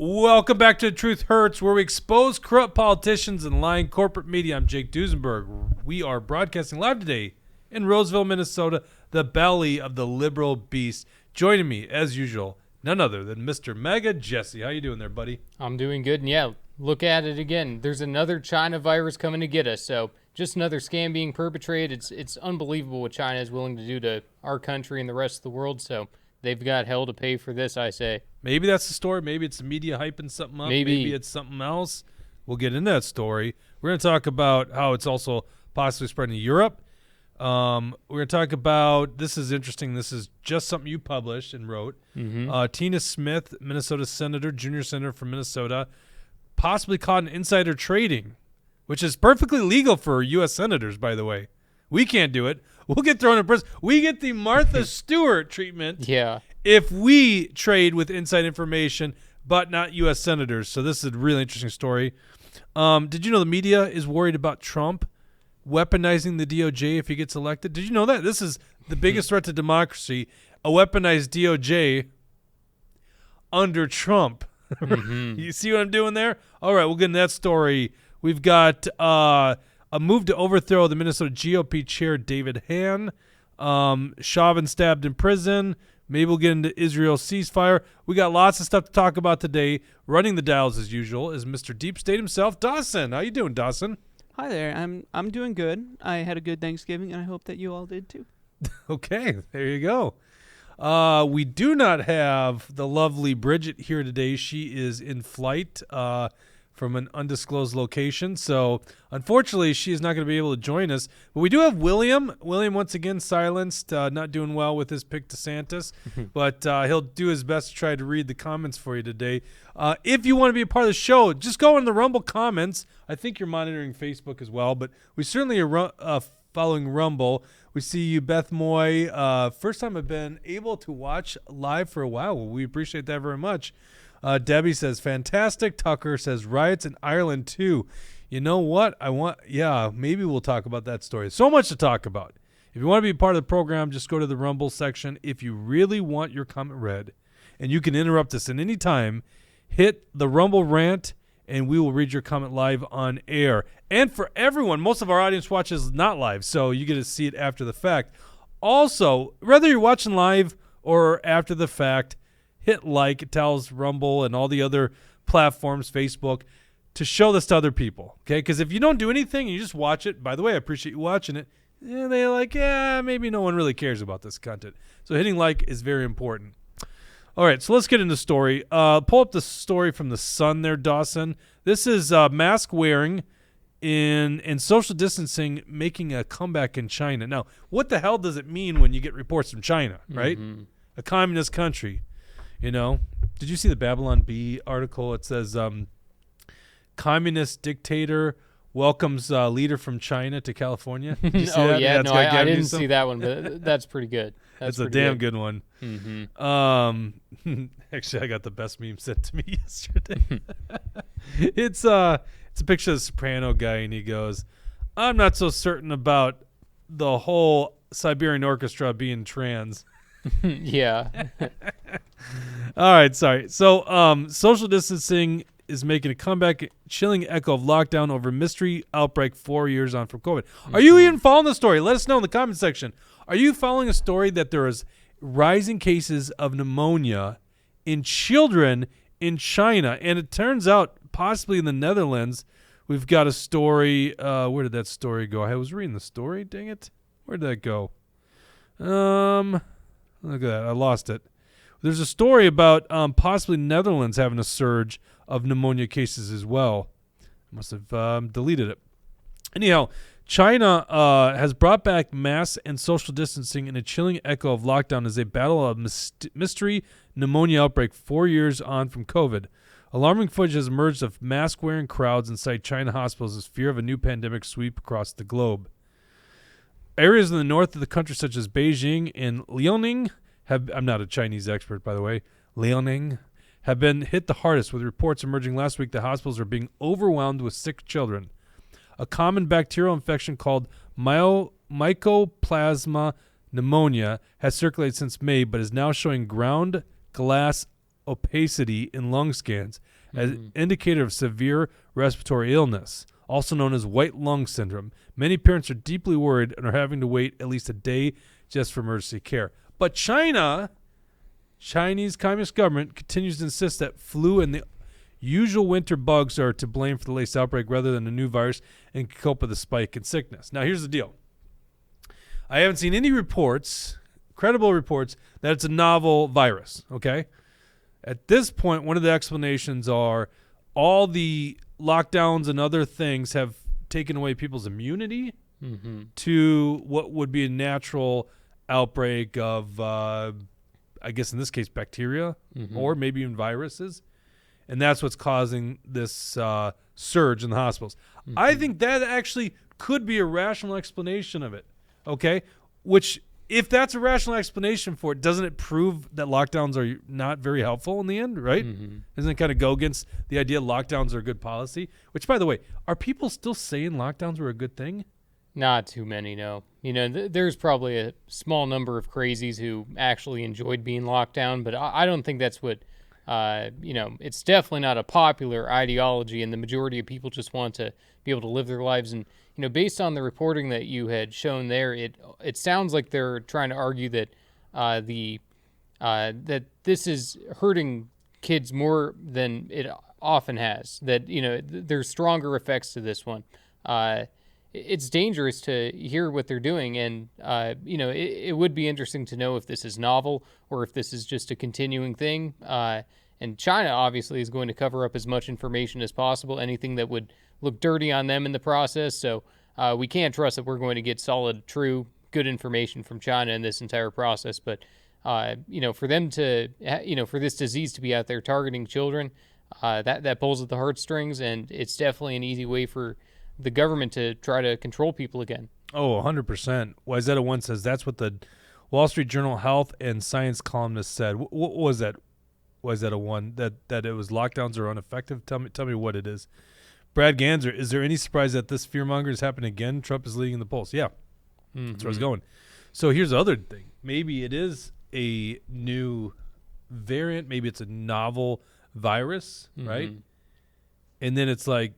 Welcome back to The Truth Hurts, where we expose corrupt politicians and lying corporate media. I'm Jake Duesenberg. We are broadcasting live today in Roseville, Minnesota, the belly of the liberal beast. Joining me, as usual, none other than Mr. Mega Jesse. How you doing there, buddy? I'm doing good, and yeah, look at it again. There's another China virus coming to get us, so just another scam being perpetrated. It's unbelievable what China is willing to do to our country and the rest of the world, so they've got hell to pay for this, I say. Maybe that's the story. Maybe it's the media hyping something up. Maybe it's something else. We'll get into that story. We're going to talk about how it's also possibly spreading to Europe. We're going to talk about, this is interesting, this is just something you published and wrote. Tina Smith, Minnesota Senator, junior senator from Minnesota, possibly caught in insider trading, which is perfectly legal for U.S. senators, by the way. We can't do it. We'll get thrown in prison. We get the Martha Stewart treatment if we trade with inside information, but not U.S. senators. So this is a really interesting story. Did you know the media is worried about Trump weaponizing the DOJ if he gets elected? Did you know that? This is the biggest threat to democracy, a weaponized DOJ under Trump. You see what I'm doing there? All right, we'll get into that story. We've got a move to overthrow the Minnesota GOP chair, David Hann. Chauvin stabbed in prison. Maybe we'll get into Israel ceasefire. We got lots of stuff to talk about today. Running the dials as usual is Mr. Deep State himself, Dawson. How you doing, Dawson? Hi there. I'm doing good. I had a good Thanksgiving, and I hope that you all did too. Okay, there you go. We do not have the lovely Bridget here today. She is in flight from an undisclosed location. So, unfortunately, she is not going to be able to join us. But we do have William. William, once again, silenced, not doing well with his pick DeSantis. But he'll do his best to try to read the comments for you today. If you want to be a part of the show, just go in the Rumble comments. I think you're monitoring Facebook as well. But we certainly are following Rumble. We see you, Beth Moy. First time I've been able to watch live for a while. Well, we appreciate that very much. Debbie says, fantastic. Tucker says, riots in Ireland, too. You know what? Maybe we'll talk about that story. So much to talk about. If you want to be a part of the program, just go to the Rumble section. If you really want your comment read, and you can interrupt us at any time, hit the Rumble rant, and we will read your comment live on air. And for everyone, most of our audience watches not live, so you get to see it after the fact. Also, whether you're watching live or after the fact, hit like. It tells Rumble and all the other platforms, Facebook, to show this to other people, okay? Because if you don't do anything and you just watch it, by the way, I appreciate you watching it, they're like, maybe no one really cares about this content. So hitting like is very important. All right, so let's get into the story. Pull up the story from the Sun there, Dawson. This is mask wearing and social distancing making a comeback in China. Now, what the hell does it mean when you get reports from China, right? A communist country. You know, did you see the Babylon Bee article? It says communist dictator welcomes leader from China to California. Did you see that? Yeah, no, I didn't see that one, but that's pretty good. That's a damn good one. Actually, I got the best meme sent to me yesterday. It's a picture of the Soprano guy, and he goes, "I'm not so certain about the whole Siberian Orchestra being trans." Yeah. All right, sorry. So social distancing is making a comeback, chilling echo of lockdown over mystery outbreak 4 years on from COVID. Are you even following the story? Let us know in the comment section. Are you following a story that there is rising cases of pneumonia in children in China? And it turns out possibly in the Netherlands, we've got a story. Where did that story go? I was reading the story. Dang it. Where did that go? Look at that. I lost it. There's a story about possibly Netherlands having a surge of pneumonia cases as well. I must have deleted it. Anyhow, China has brought back mass and social distancing in a chilling echo of lockdown as they battle a mystery pneumonia outbreak 4 years on from COVID. Alarming footage has emerged of mask-wearing crowds inside China hospitals as fear of a new pandemic sweep across the globe. Areas in the north of the country, such as Beijing and Liaoning, I'm not a Chinese expert, by the way, Liaoning, have been hit the hardest, with reports emerging last week that hospitals are being overwhelmed with sick children. A common bacterial infection called mycoplasma pneumonia has circulated since May, but is now showing ground glass opacity in lung scans. as an indicator of severe respiratory illness, also known as white lung syndrome. Many parents are deeply worried and are having to wait at least a day just for emergency care. But Chinese Communist government continues to insist that flu and the usual winter bugs are to blame for the latest outbreak rather than a new virus and can cope with the spike in sickness. Now, here's the deal. I haven't seen any reports, credible reports, that it's a novel virus, okay? At this point, one of the explanations are all the lockdowns and other things have taken away people's immunity to what would be a natural outbreak of, I guess in this case, bacteria or maybe even viruses. And that's what's causing this surge in the hospitals. I think that actually could be a rational explanation of it, okay? Which, if that's a rational explanation for it, doesn't it prove that lockdowns are not very helpful in the end, right? Doesn't it kind of go against the idea lockdowns are a good policy? Which, by the way, are people still saying lockdowns were a good thing? Not too many, no. You know, there's probably a small number of crazies who actually enjoyed being locked down, but I don't think that's what, it's definitely not a popular ideology, and the majority of people just want to be able to live their lives. And, you know, based on the reporting that you had shown there, it sounds like they're trying to argue that that this is hurting kids more than it often has, that, you know, there's stronger effects to this one. It's dangerous to hear what they're doing, and it would be interesting to know if this is novel or if this is just a continuing thing. And China obviously is going to cover up as much information as possible, anything that would look dirty on them in the process. So we can't trust that we're going to get solid, true, good information from China in this entire process. But for them to, for this disease to be out there targeting children, that pulls at the heartstrings, and it's definitely an easy way for the government to try to control people again. Oh, 100%. Wayzata One says that's what the Wall Street Journal health and science columnist said. What was that? Wayzata One, that it was lockdowns are ineffective? Tell me what it is. Brad Ganser, is there any surprise that this fearmonger is happening again? Trump is leading the polls. Yeah, that's where I was going. So here's the other thing. Maybe it is a new variant. Maybe it's a novel virus, right? And then it's like,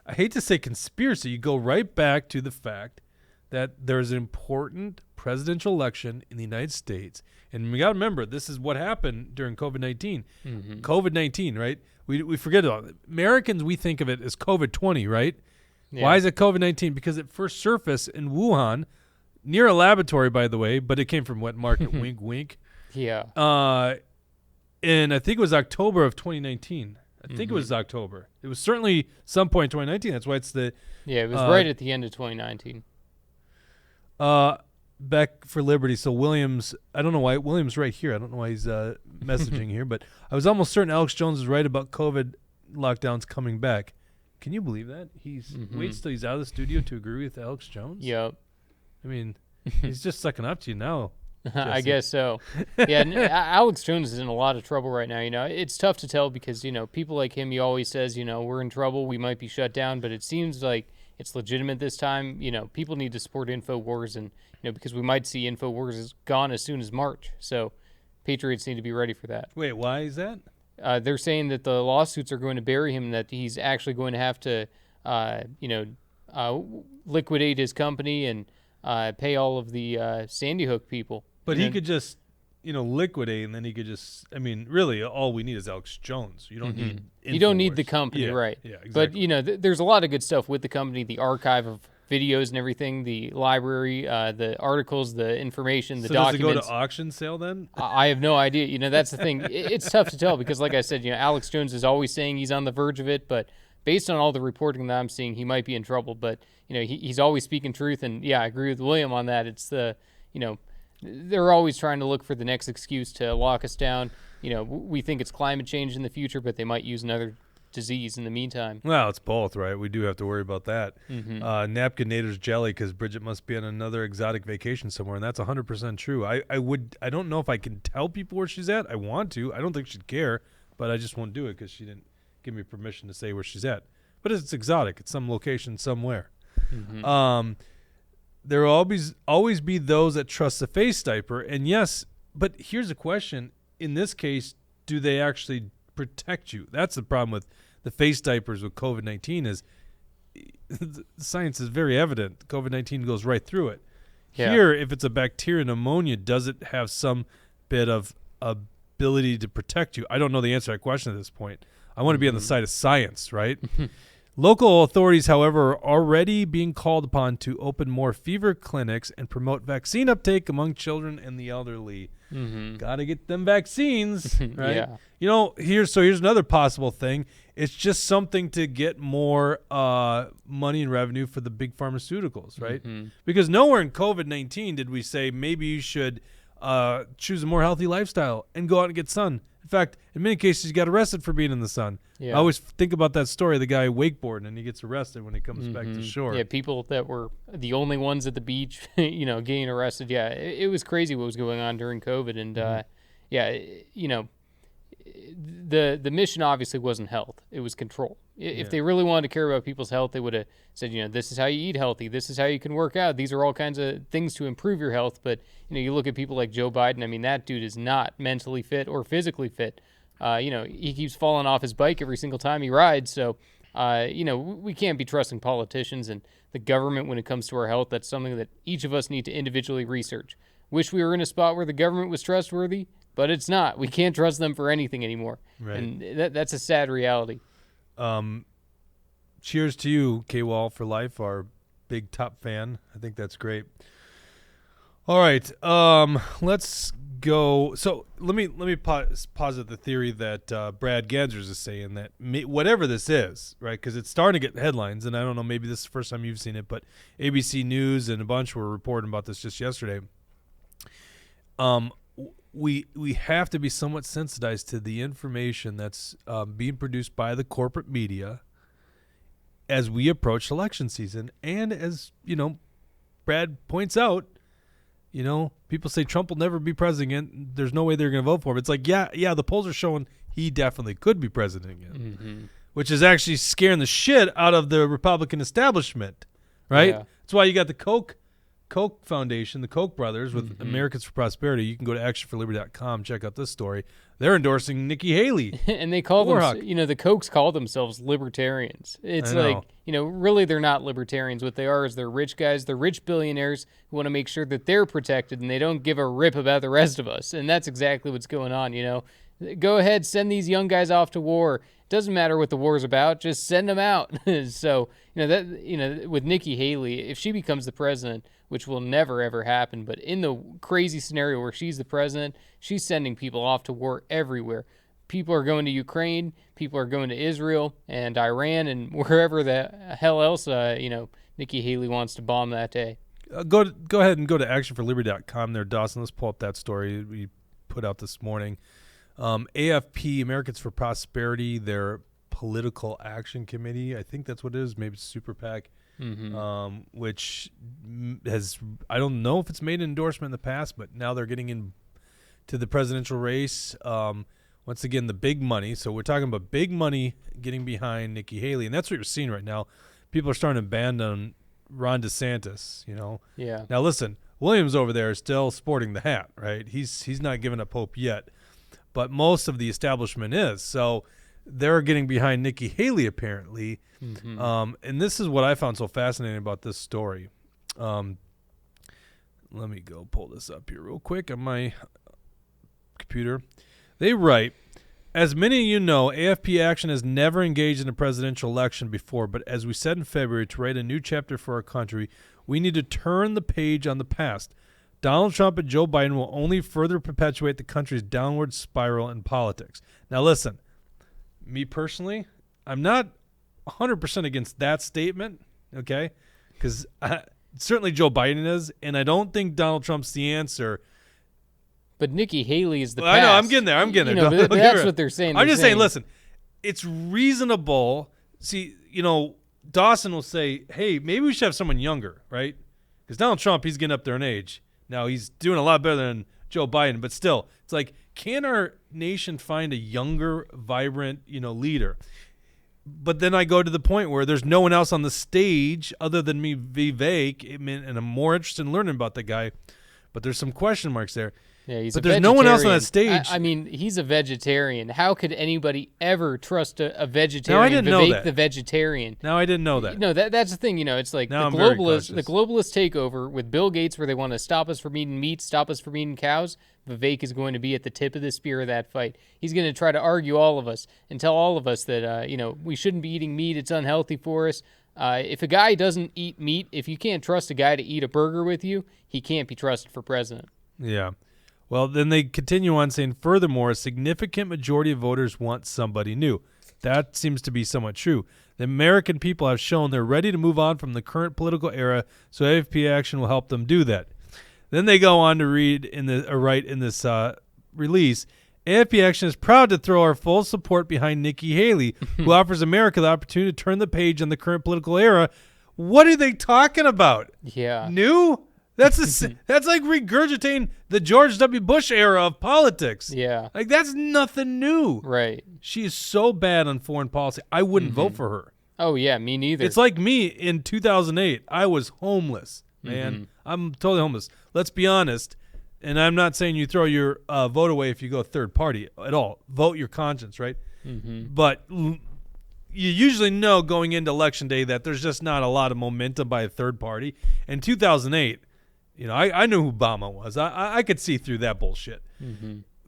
I hate to say conspiracy. You go right back to the fact that there's an important presidential election in the United States. And we got to remember, this is what happened during COVID-19. COVID-19, right? We forget about it. Americans, we think of it as COVID-20, right? Yeah. Why is it COVID-19? Because it first surfaced in Wuhan, near a laboratory, by the way, but it came from wet market, wink, wink. Yeah. And I think it was October of 2019. I think it was October. It was certainly some point in 2019. That's why it's the... Yeah, it was right at the end of 2019. Back for Liberty. So Williams, I don't know why. Williams right here. I don't know why he's messaging here, but I was almost certain Alex Jones is right about COVID lockdowns coming back. Can you believe that? He's waits till he's out of the studio to agree with Alex Jones? Yep. I mean, he's just sucking up to you now. I guess so. Yeah, Alex Jones is in a lot of trouble right now. You know, it's tough to tell because, people like him, he always says, we're in trouble, we might be shut down, but it seems like it's legitimate this time. People need to support InfoWars, and, because we might see InfoWars is gone as soon as March. So Patriots need to be ready for that. Wait, why is that? They're saying that the lawsuits are going to bury him, and that he's actually going to have to, liquidate his company and pay all of the Sandy Hook people. But he could just, liquidate, and then he could just. I mean, really, all we need is Alex Jones. You don't need. You don't need the company, right? Yeah, exactly. But there's a lot of good stuff with the company, the archive of videos and everything, the library, the articles, the information, the documents. Does it go to auction sale then? I have no idea. That's the thing. It's tough to tell because, like I said, Alex Jones is always saying he's on the verge of it, but based on all the reporting that I'm seeing, he might be in trouble. But he's always speaking truth, and yeah, I agree with William on that. It's the they're always trying to look for the next excuse to lock us down. We think it's climate change in the future, but they might use another disease in the meantime. Well, it's both, right? We do have to worry about that. Napkin Nader's jelly because Bridget must be on another exotic vacation somewhere, and that's 100% true. I don't know if I can tell people where she's at. I want to. I don't think she'd care, but I just won't do it because she didn't give me permission to say where she's at. But it's exotic. It's some location somewhere. There will always be those that trust the face diaper, and yes, but here's a question. In this case, do they actually protect you. That's the problem with the face diapers with COVID-19 is the science is very evident. COVID-19 goes right through it. Yeah. Here, if it's a bacteria pneumonia, does it have some bit of ability to protect you? I don't know the answer to that question at this point. I want to be on the side of science, right? Local authorities, however, are already being called upon to open more fever clinics and promote vaccine uptake among children and the elderly. Got to get them vaccines, right? Yeah. You know, here's another possible thing. It's just something to get more money and revenue for the big pharmaceuticals, right? Because nowhere in COVID-19 did we say maybe you should choose a more healthy lifestyle and go out and get sun. In fact, in many cases, you got arrested for being in the sun. Yeah. I always think about that story of the guy wakeboarding and he gets arrested when he comes back to shore. Yeah, people that were the only ones at the beach, getting arrested. Yeah, it was crazy what was going on during COVID. And, the mission obviously wasn't health. It was control. If they really wanted to care about people's health, they would have said, this is how you eat healthy. This is how you can work out. These are all kinds of things to improve your health. But, you look at people like Joe Biden. I mean, that dude is not mentally fit or physically fit. He keeps falling off his bike every single time he rides. So, we can't be trusting politicians and the government when it comes to our health. That's something that each of us need to individually research. Wish we were in a spot where the government was trustworthy, but it's not. We can't trust them for anything anymore. Right. And that's a sad reality. Cheers to you, K-Wall for life, our big top fan. I think that's great. All right, let's go. So let me posit the theory that Brad Gansers is saying that whatever this is, right? Because it's starting to get headlines, and I don't know, maybe this is the first time you've seen it, but ABC News and a bunch were reporting about this just yesterday. We have to be somewhat sensitized to the information that's being produced by the corporate media as we approach election season, and as Brad points out. People say Trump will never be president. There's no way they're going to vote for him. It's like, yeah, the polls are showing he definitely could be president again, which is actually scaring the shit out of the Republican establishment, right? Yeah. That's why you got the Koch Foundation, the Koch Brothers with Americans for Prosperity. You can go to actionforliberty.com, check out this story. They're endorsing Nikki Haley. And they call them, the Kochs call themselves libertarians. It's like, really they're not libertarians. What they are is they're rich guys. They're rich billionaires who want to make sure that they're protected and they don't give a rip about the rest of us. And that's exactly what's going on, Go ahead, send these young guys off to war. It doesn't matter what the war's about. Just send them out. So, with Nikki Haley, if she becomes the president, which will never, ever happen, but in the crazy scenario where she's the president, she's sending people off to war everywhere. People are going to Ukraine, people are going to Israel and Iran and wherever the hell else, Nikki Haley wants to bomb that day. Go ahead and go to actionforliberty.com there, Dawson. Let's pull up that story we put out this morning. AFP, Americans for Prosperity, their political action committee, I think that's what it is, maybe it's Super PAC, which has, I don't know if it's made an endorsement in the past, but now they're getting in to the presidential race. Once again, the big money. So we're talking about big money getting behind Nikki Haley, and that's what you're seeing right now. People are starting to abandon Ron DeSantis, Yeah. Now listen, Williams over there is still sporting the hat, right? He's not giving up hope yet, but most of the establishment is. So they're getting behind Nikki Haley apparently. And this is what I found so fascinating about this story. Let me go pull this up here real quick on my computer. They write, as many of you know, AFP Action has never engaged in a presidential election before, but as we said in February, to write a new chapter for our country, we need to turn the page on the past. Donald Trump and Joe Biden will only further perpetuate the country's downward spiral in politics. Now listen, me personally, I'm not 100% against that statement, okay? Because certainly Joe Biden is, and I don't think Donald Trump's the answer. But Nikki Haley is the I know, I'm getting there. But that's what they're saying. I'm just saying, listen, it's reasonable. See, Dawson will say, hey, maybe we should have someone younger, right? Because Donald Trump, he's getting up there in age. Now, he's doing a lot better than Joe Biden, but still, it's like, can our nation find a younger, vibrant, leader? But then I go to the point where there's no one else on the stage other than me, Vivek, and I'm more interested in learning about the guy, but there's some question marks there. Yeah, he's but a there's no one else on that vegetarian. stage. I mean, he's a vegetarian. How could anybody ever trust a vegetarian? I didn't know Vivek that. the vegetarian. Now I didn't know that. No, that's the thing. It's like Now the I'm very globalist cautious. takeover with Bill Gates, where they want to stop us from eating meat, stop us from eating cows. Vivek is going to be at the tip of the spear of that fight. He's going to try to argue all of us and tell all of us that we shouldn't be eating meat. It's unhealthy for us. If a guy doesn't eat meat, if you can't trust a guy to eat a burger with you, he can't be trusted for president. Yeah. Well, then they continue on saying, furthermore, a significant majority of voters want somebody new. That seems to be somewhat true. The American people have shown they're ready to move on from the current political era, so AFP action will help them do that. Then they go on to write in this release, AFP Action is proud to throw our full support behind Nikki Haley, who offers America the opportunity to turn the page on the current political era. What are they talking about? Yeah. New? That's like regurgitating the George W. Bush era of politics. Yeah. Like, that's nothing new. Right. She is so bad on foreign policy. I wouldn't vote for her. Oh, yeah, me neither. It's like me in 2008. I was homeless, man. I'm totally homeless. Let's be honest. And I'm not saying you throw your vote away if you go third party at all. Vote your conscience, right? But you usually know going into Election Day that there's just not a lot of momentum by a third party. In 2008, I knew who Obama was. I could see through that bullshit.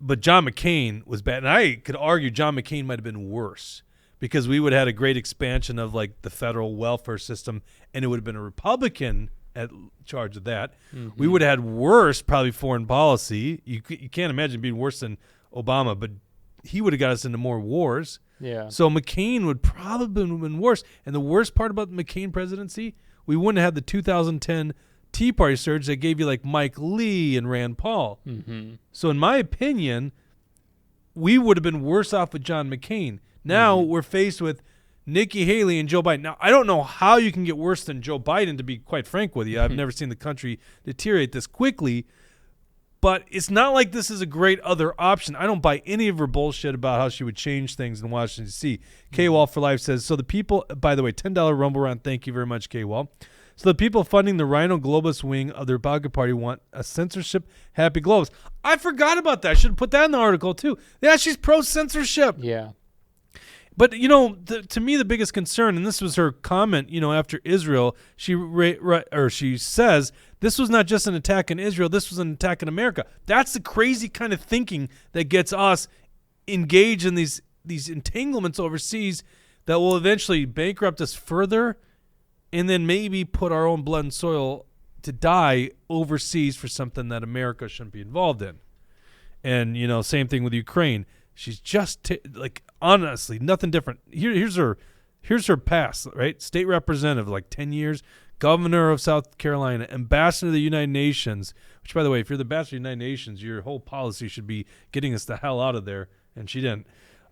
But John McCain was bad. And I could argue John McCain might have been worse because we would have had a great expansion of like the federal welfare system, and it would have been a Republican at charge of that. We would have had worse probably foreign policy. You can't imagine being worse than Obama, but he would have got us into more wars. Yeah. So McCain would probably have been worse. And the worst part about the McCain presidency, we wouldn't have had the 2010 Tea Party surge that gave you like Mike Lee and Rand Paul. So in my opinion, we would have been worse off with John McCain. Now we're faced with Nikki Haley and Joe Biden. Now, I don't know how you can get worse than Joe Biden, to be quite frank with you. I've never seen the country deteriorate this quickly. But it's not like this is a great other option. I don't buy any of her bullshit about how she would change things in Washington, D.C. K-Wall for Life says, so the people, by the way, $10 Rumble Round, thank you very much, K-Wall. So the people funding the Rhino Globus wing of the Republican Party want a censorship-happy Globus. I forgot about that. I should have put that in the article, too. Yeah, she's pro-censorship. Yeah. But, to me, the biggest concern, and this was her comment, after Israel, she says, this was not just an attack on Israel, this was an attack on America. That's the crazy kind of thinking that gets us engaged in these entanglements overseas that will eventually bankrupt us further and then maybe put our own blood and soil to die overseas for something that America shouldn't be involved in. And, same thing with Ukraine. She's just honestly nothing different. Here's her past, right? State representative, like 10 years, governor of South Carolina, ambassador to the United Nations. Which, by the way, if you're the ambassador to the United Nations, your whole policy should be getting us the hell out of there, and she didn't.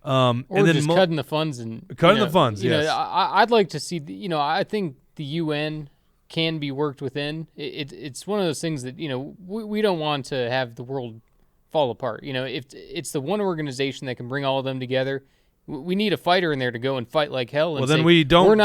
Or and then just cutting the funds the funds. Yes, I'd like to see. I think the UN can be worked within. It's one of those things that we don't want to have the world fall apart. If it's the one organization that can bring all of them together, we need a fighter in there to go and fight like hell. And then we don't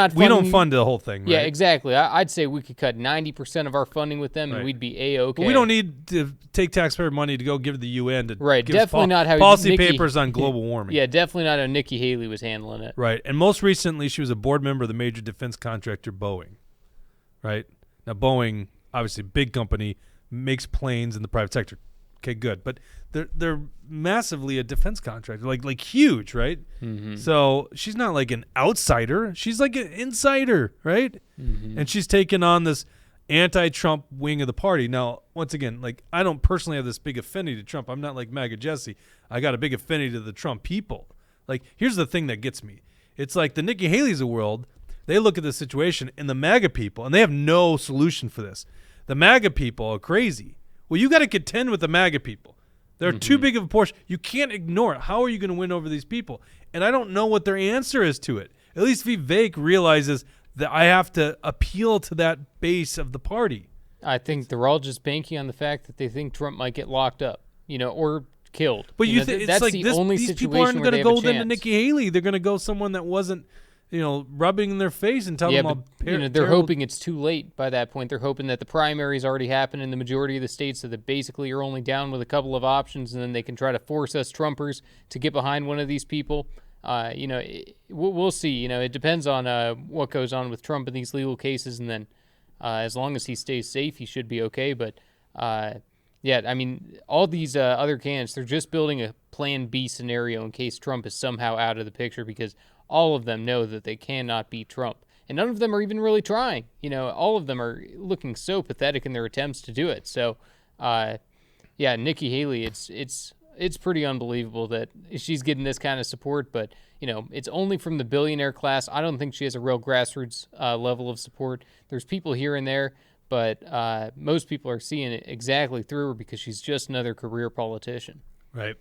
fund the whole thing. Right? Yeah, exactly. I'd say we could cut 90% of our funding with them, and we'd be a-okay. But we don't need to take taxpayer money to go give to the UN to give definitely us not how policy papers on global warming. Yeah, definitely not how Nikki Haley was handling it. Right, and most recently, she was a board member of the major defense contractor Boeing. Right now, Boeing, obviously, big company, makes planes in the private sector. Okay, good, but they're massively a defense contractor, like huge, right? So she's not like an outsider; she's like an insider, right? And she's taken on this anti-Trump wing of the party. Now, once again, I don't personally have this big affinity to Trump. I'm not like MAGA Jesse. I got a big affinity to the Trump people. Here's the thing that gets me: it's like the Nikki Haley's of the world. They look at the situation, and the MAGA people, and they have no solution for this. The MAGA people are crazy. Well, you got to contend with the MAGA people. They're too big of a portion. You can't ignore it. How are you going to win over these people? And I don't know what their answer is to it. At least Vivek realizes that I have to appeal to that base of the party. I think they're all just banking on the fact that they think Trump might get locked up, or killed. But it's that's like the these only people situation aren't where going to they have go a into chance. Nikki Haley. They're going to go someone that wasn't rubbing in their face and telling Yeah, them but how they're terrible. hoping it's too late by that point. They're hoping that the primaries already happened in the majority of the states, so that basically you're only down with a couple of options, and then they can try to force us Trumpers to get behind one of these people. We'll see. It depends on what goes on with Trump in these legal cases, and then as long as he stays safe, he should be okay. But all these other candidates, they're just building a Plan B scenario in case Trump is somehow out of the picture, because all of them know that they cannot beat Trump. And none of them are even really trying. All of them are looking so pathetic in their attempts to do it. So, Nikki Haley, it's pretty unbelievable that she's getting this kind of support. But, it's only from the billionaire class. I don't think she has a real grassroots level of support. There's people here and there, but most people are seeing it exactly through her because she's just another career politician. Right.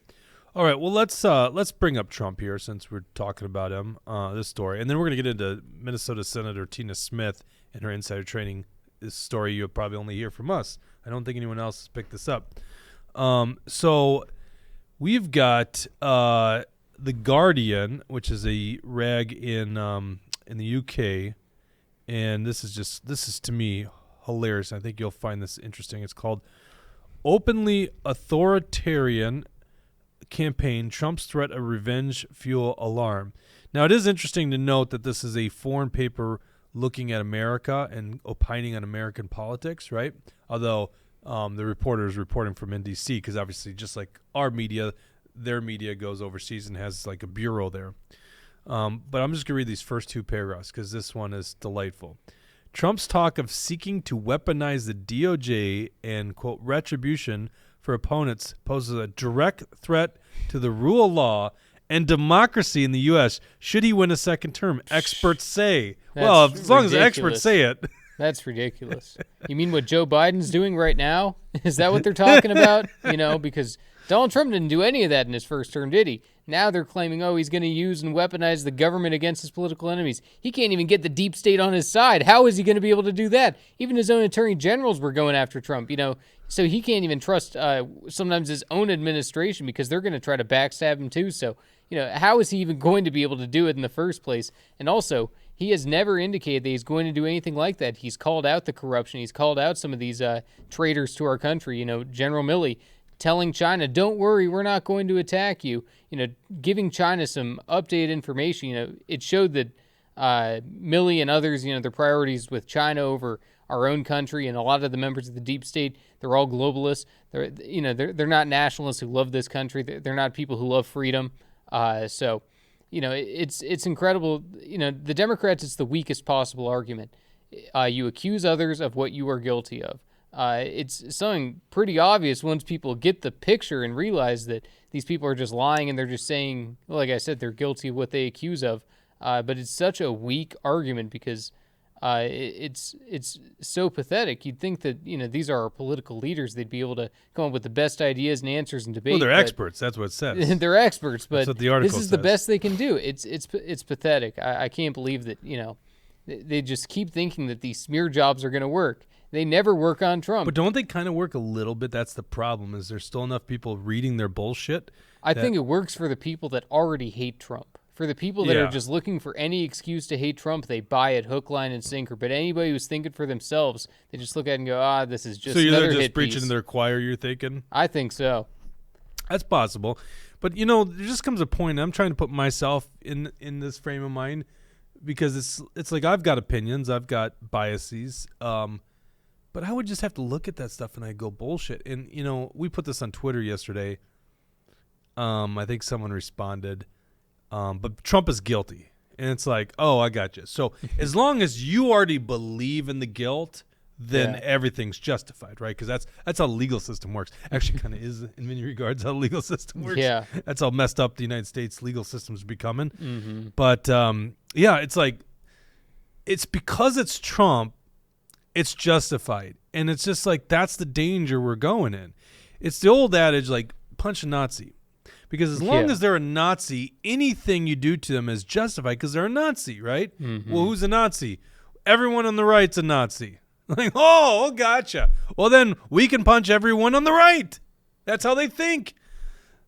All right, well, let's bring up Trump here since we're talking about him, this story. And then we're going to get into Minnesota Senator Tina Smith and her insider trading. This story you'll probably only hear from us. I don't think anyone else has picked this up. So we've got The Guardian, which is a rag in the UK. And this is to me hilarious. I think you'll find this interesting. It's called Openly Authoritarian Campaign, Trump's Threat of Revenge Fuel Alarm. Now, it is interesting to note that this is a foreign paper looking at America and opining on American politics, right? Although the reporter is reporting from NDC, because obviously just like our media, their media goes overseas and has like a bureau there. But I'm just going to read these first two paragraphs because this one is delightful. Trump's talk of seeking to weaponize the DOJ and, quote, retribution for opponents poses a direct threat to the rule of law and democracy in the U.S. should he win a second term, experts say. Well, as long as the experts say it. That's ridiculous. You mean what Joe Biden's doing right now? Is that what they're talking about? Because Donald Trump didn't do any of that in his first term, did he? Now they're claiming, he's going to use and weaponize the government against his political enemies. He can't even get the deep state on his side. How is he going to be able to do that? Even his own attorney generals were going after Trump, so he can't even trust sometimes his own administration because they're going to try to backstab him too. So, how is he even going to be able to do it in the first place? And also, he has never indicated that he's going to do anything like that. He's called out the corruption. He's called out some of these traitors to our country, General Milley, telling China, don't worry, we're not going to attack you. Giving China some updated information. It showed that Milley and others, their priorities with China over our own country, and a lot of the members of the deep state, they're all globalists. They're not nationalists who love this country. They're not people who love freedom. It's incredible. The Democrats, it's the weakest possible argument. You accuse others of what you are guilty of. It's something pretty obvious once people get the picture and realize that these people are just lying and they're just saying, like I said, they're guilty of what they accuse of. But it's such a weak argument because it's so pathetic. You'd think that these are our political leaders; they'd be able to come up with the best ideas and answers in debate. Well, they're experts. That's what it says. They're experts, but that's what the article this is says. the best they can do. It's pathetic. I can't believe that they just keep thinking that these smear jobs are going to work. They never work on Trump. But don't they kind of work a little bit? That's the problem. Is there still enough people reading their bullshit? I think it works for the people that already hate Trump. For the people that are just looking for any excuse to hate Trump, they buy it hook, line, and sinker. But anybody who's thinking for themselves, they just look at it and go, this is just another hit piece. So they're just preaching to their choir, you're thinking? I think so. That's possible. But, there just comes a point, I'm trying to put myself in this frame of mind, because it's like I've got opinions, I've got biases, but I would just have to look at that stuff and I go bullshit. And, we put this on Twitter yesterday. I think someone responded, but Trump is guilty. And it's like, I got you. So as long as you already believe in the guilt, then everything's justified, right? Because that's how the legal system works. Actually, kind of is in many regards how the legal system works. Yeah. That's how messed up the United States legal system's becoming. Mm-hmm. But, it's like, it's because it's Trump, it's justified. And it's just like, that's the danger we're going in. It's the old adage, like, punch a Nazi. Because as long as they're a Nazi, anything you do to them is justified because they're a Nazi, right? Mm-hmm. Well, who's a Nazi? Everyone on the right's a Nazi. Like, gotcha. Well, then we can punch everyone on the right. That's how they think.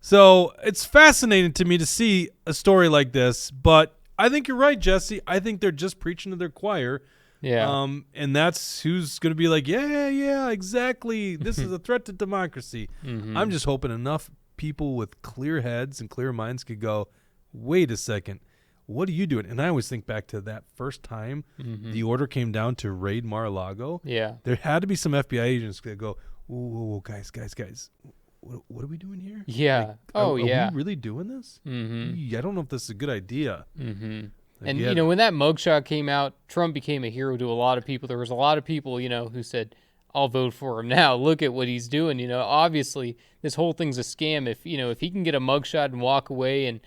So it's fascinating to me to see a story like this, but I think you're right, Jesse. I think they're just preaching to their choir. Yeah. And that's who's going to be like, yeah, exactly. This is a threat to democracy. I'm just hoping enough people with clear heads and clear minds could go, wait a second, what are you doing? And I always think back to that first time the order came down to raid Mar-a-Lago. Yeah. There had to be some FBI agents that go, whoa, guys. What are we doing here? Yeah. Like, are yeah. we really doing this? I don't know if this is a good idea. And, when that mugshot came out, Trump became a hero to a lot of people. There was a lot of people, who said, I'll vote for him now. Look at what he's doing. Obviously, this whole thing's a scam. If he can get a mugshot and walk away and,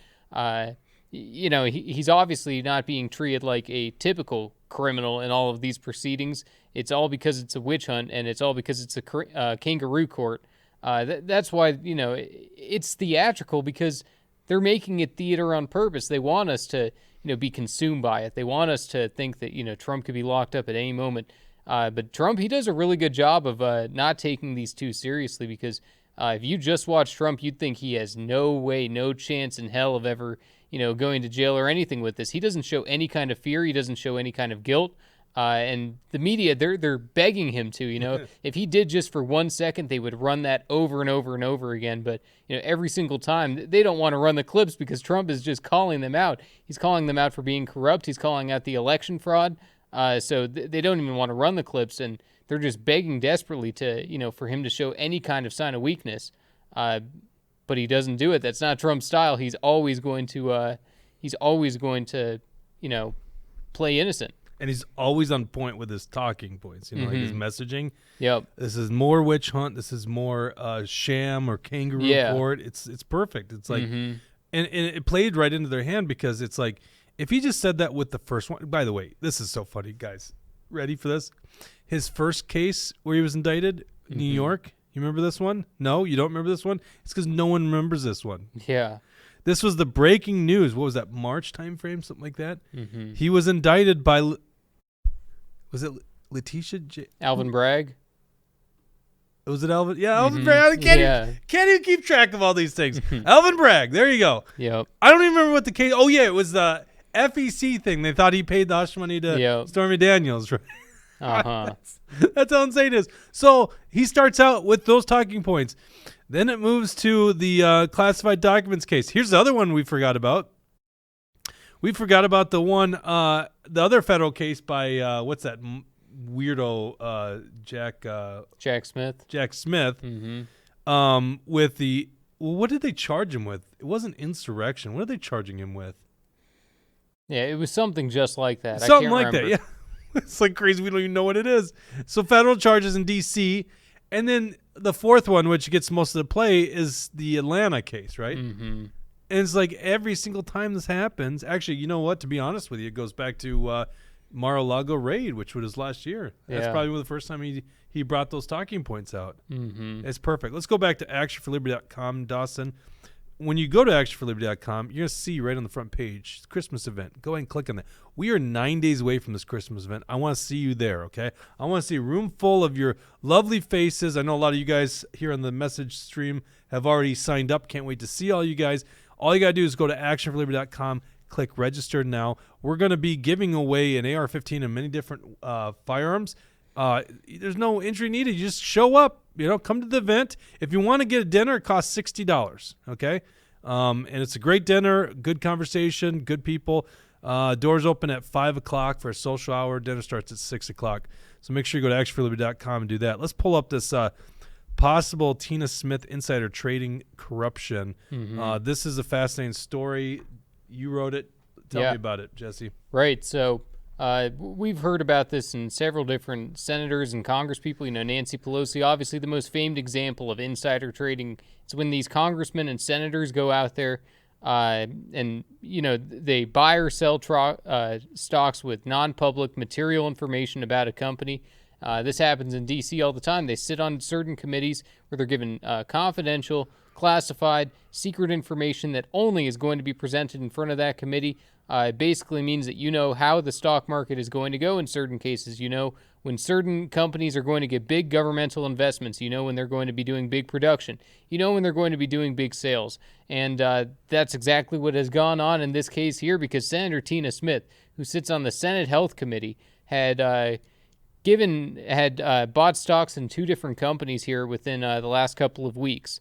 he's obviously not being treated like a typical criminal in all of these proceedings. It's all because it's a witch hunt, and it's all because it's a kangaroo court. That's why, it's theatrical, because they're making it theater on purpose. They want us to, be consumed by it. They want us to think that, Trump could be locked up at any moment. But Trump, he does a really good job of not taking these too seriously, because if you just watch Trump, you'd think he has no way, no chance in hell of ever, going to jail or anything with this. He doesn't show any kind of fear. He doesn't show any kind of guilt. And the media, they're begging him to, if he did just for 1 second, they would run that over and over and over again. But, every single time, they don't want to run the clips because Trump is just calling them out. He's calling them out for being corrupt. He's calling out the election fraud. So they don't even want to run the clips, and they're just begging desperately to, for him to show any kind of sign of weakness. But he doesn't do it. That's not Trump's style. He's always going to, play innocent. And he's always on point with his talking points, like his messaging. Yep. This is more witch hunt. This is more sham or kangaroo court. It's perfect. It's like, and it played right into their hand, because it's like, if he just said that with the first one. By the way, this is so funny, guys. Ready for this? His first case where he was indicted, New York. You remember this one? No, you don't remember this one? It's because no one remembers this one. Yeah. This was the breaking news. What was that, March time frame, something like that? He was indicted by, was it Letitia Alvin Bragg? Was it Alvin? Yeah, Alvin Bragg. Can't even keep track of all these things. Alvin Bragg. There you go. Yep. I don't even remember what the case. Oh, yeah, it was the FEC thing. They thought he paid the hush money to Stormy Daniels. Right? That's how insane it is. So he starts out with those talking points. Then it moves to the classified documents case. Here's the other one we forgot about. We forgot about the one, the other federal case by, what's that weirdo, Jack Smith. With the, what did they charge him with? It wasn't insurrection. What are they charging him with? Yeah, it was something just like that. Something like that, yeah. It's like crazy. We don't even know what it is. So federal charges in D.C., and then the fourth one, which gets most of the play, is the Atlanta case, right? And it's like every single time this happens, actually, you know what? To be honest with you, it goes back to Mar-a-Lago raid, which was last year. That's probably the first time he brought those talking points out. It's perfect. Let's go back to actionforliberty.com, Dawson. When you go to actionforliberty.com, you're going to see right on the front page, Christmas event. Go ahead and click on that. We are 9 days away from this Christmas event. I want to see you there, okay? I want to see a room full of your lovely faces. I know a lot of you guys here on the message stream have already signed up. Can't wait to see all you guys. All you got to do is go to actionforliberty.com, click register now. We're going to be giving away an AR-15 and many different firearms. There's no entry needed. You just show up. Come to the event. If you want to get a dinner, it costs $60, okay? And it's a great dinner, good conversation, good people. Doors open at 5 o'clock for a social hour. Dinner starts at 6 o'clock. So make sure you go to actionforliberty.com and do that. Let's pull up this possible Tina Smith insider trading corruption. This is a fascinating story. You wrote it. Tell me about it, Jesse. Right. So we've heard about this in several different senators and congresspeople. Nancy Pelosi, obviously the most famed example of insider trading. It's when these congressmen and senators go out there and, they buy or sell stocks with non-public material information about a company. This happens in D.C. all the time. They sit on certain committees where they're given confidential, classified, secret information that only is going to be presented in front of that committee. It basically means that you know how the stock market is going to go in certain cases. You know when certain companies are going to get big governmental investments, you know when they're going to be doing big production, you know when they're going to be doing big sales. And that's exactly what has gone on in this case here, because Senator Tina Smith, who sits on the Senate Health Committee, had bought stocks in 2 different companies here within the last couple of weeks.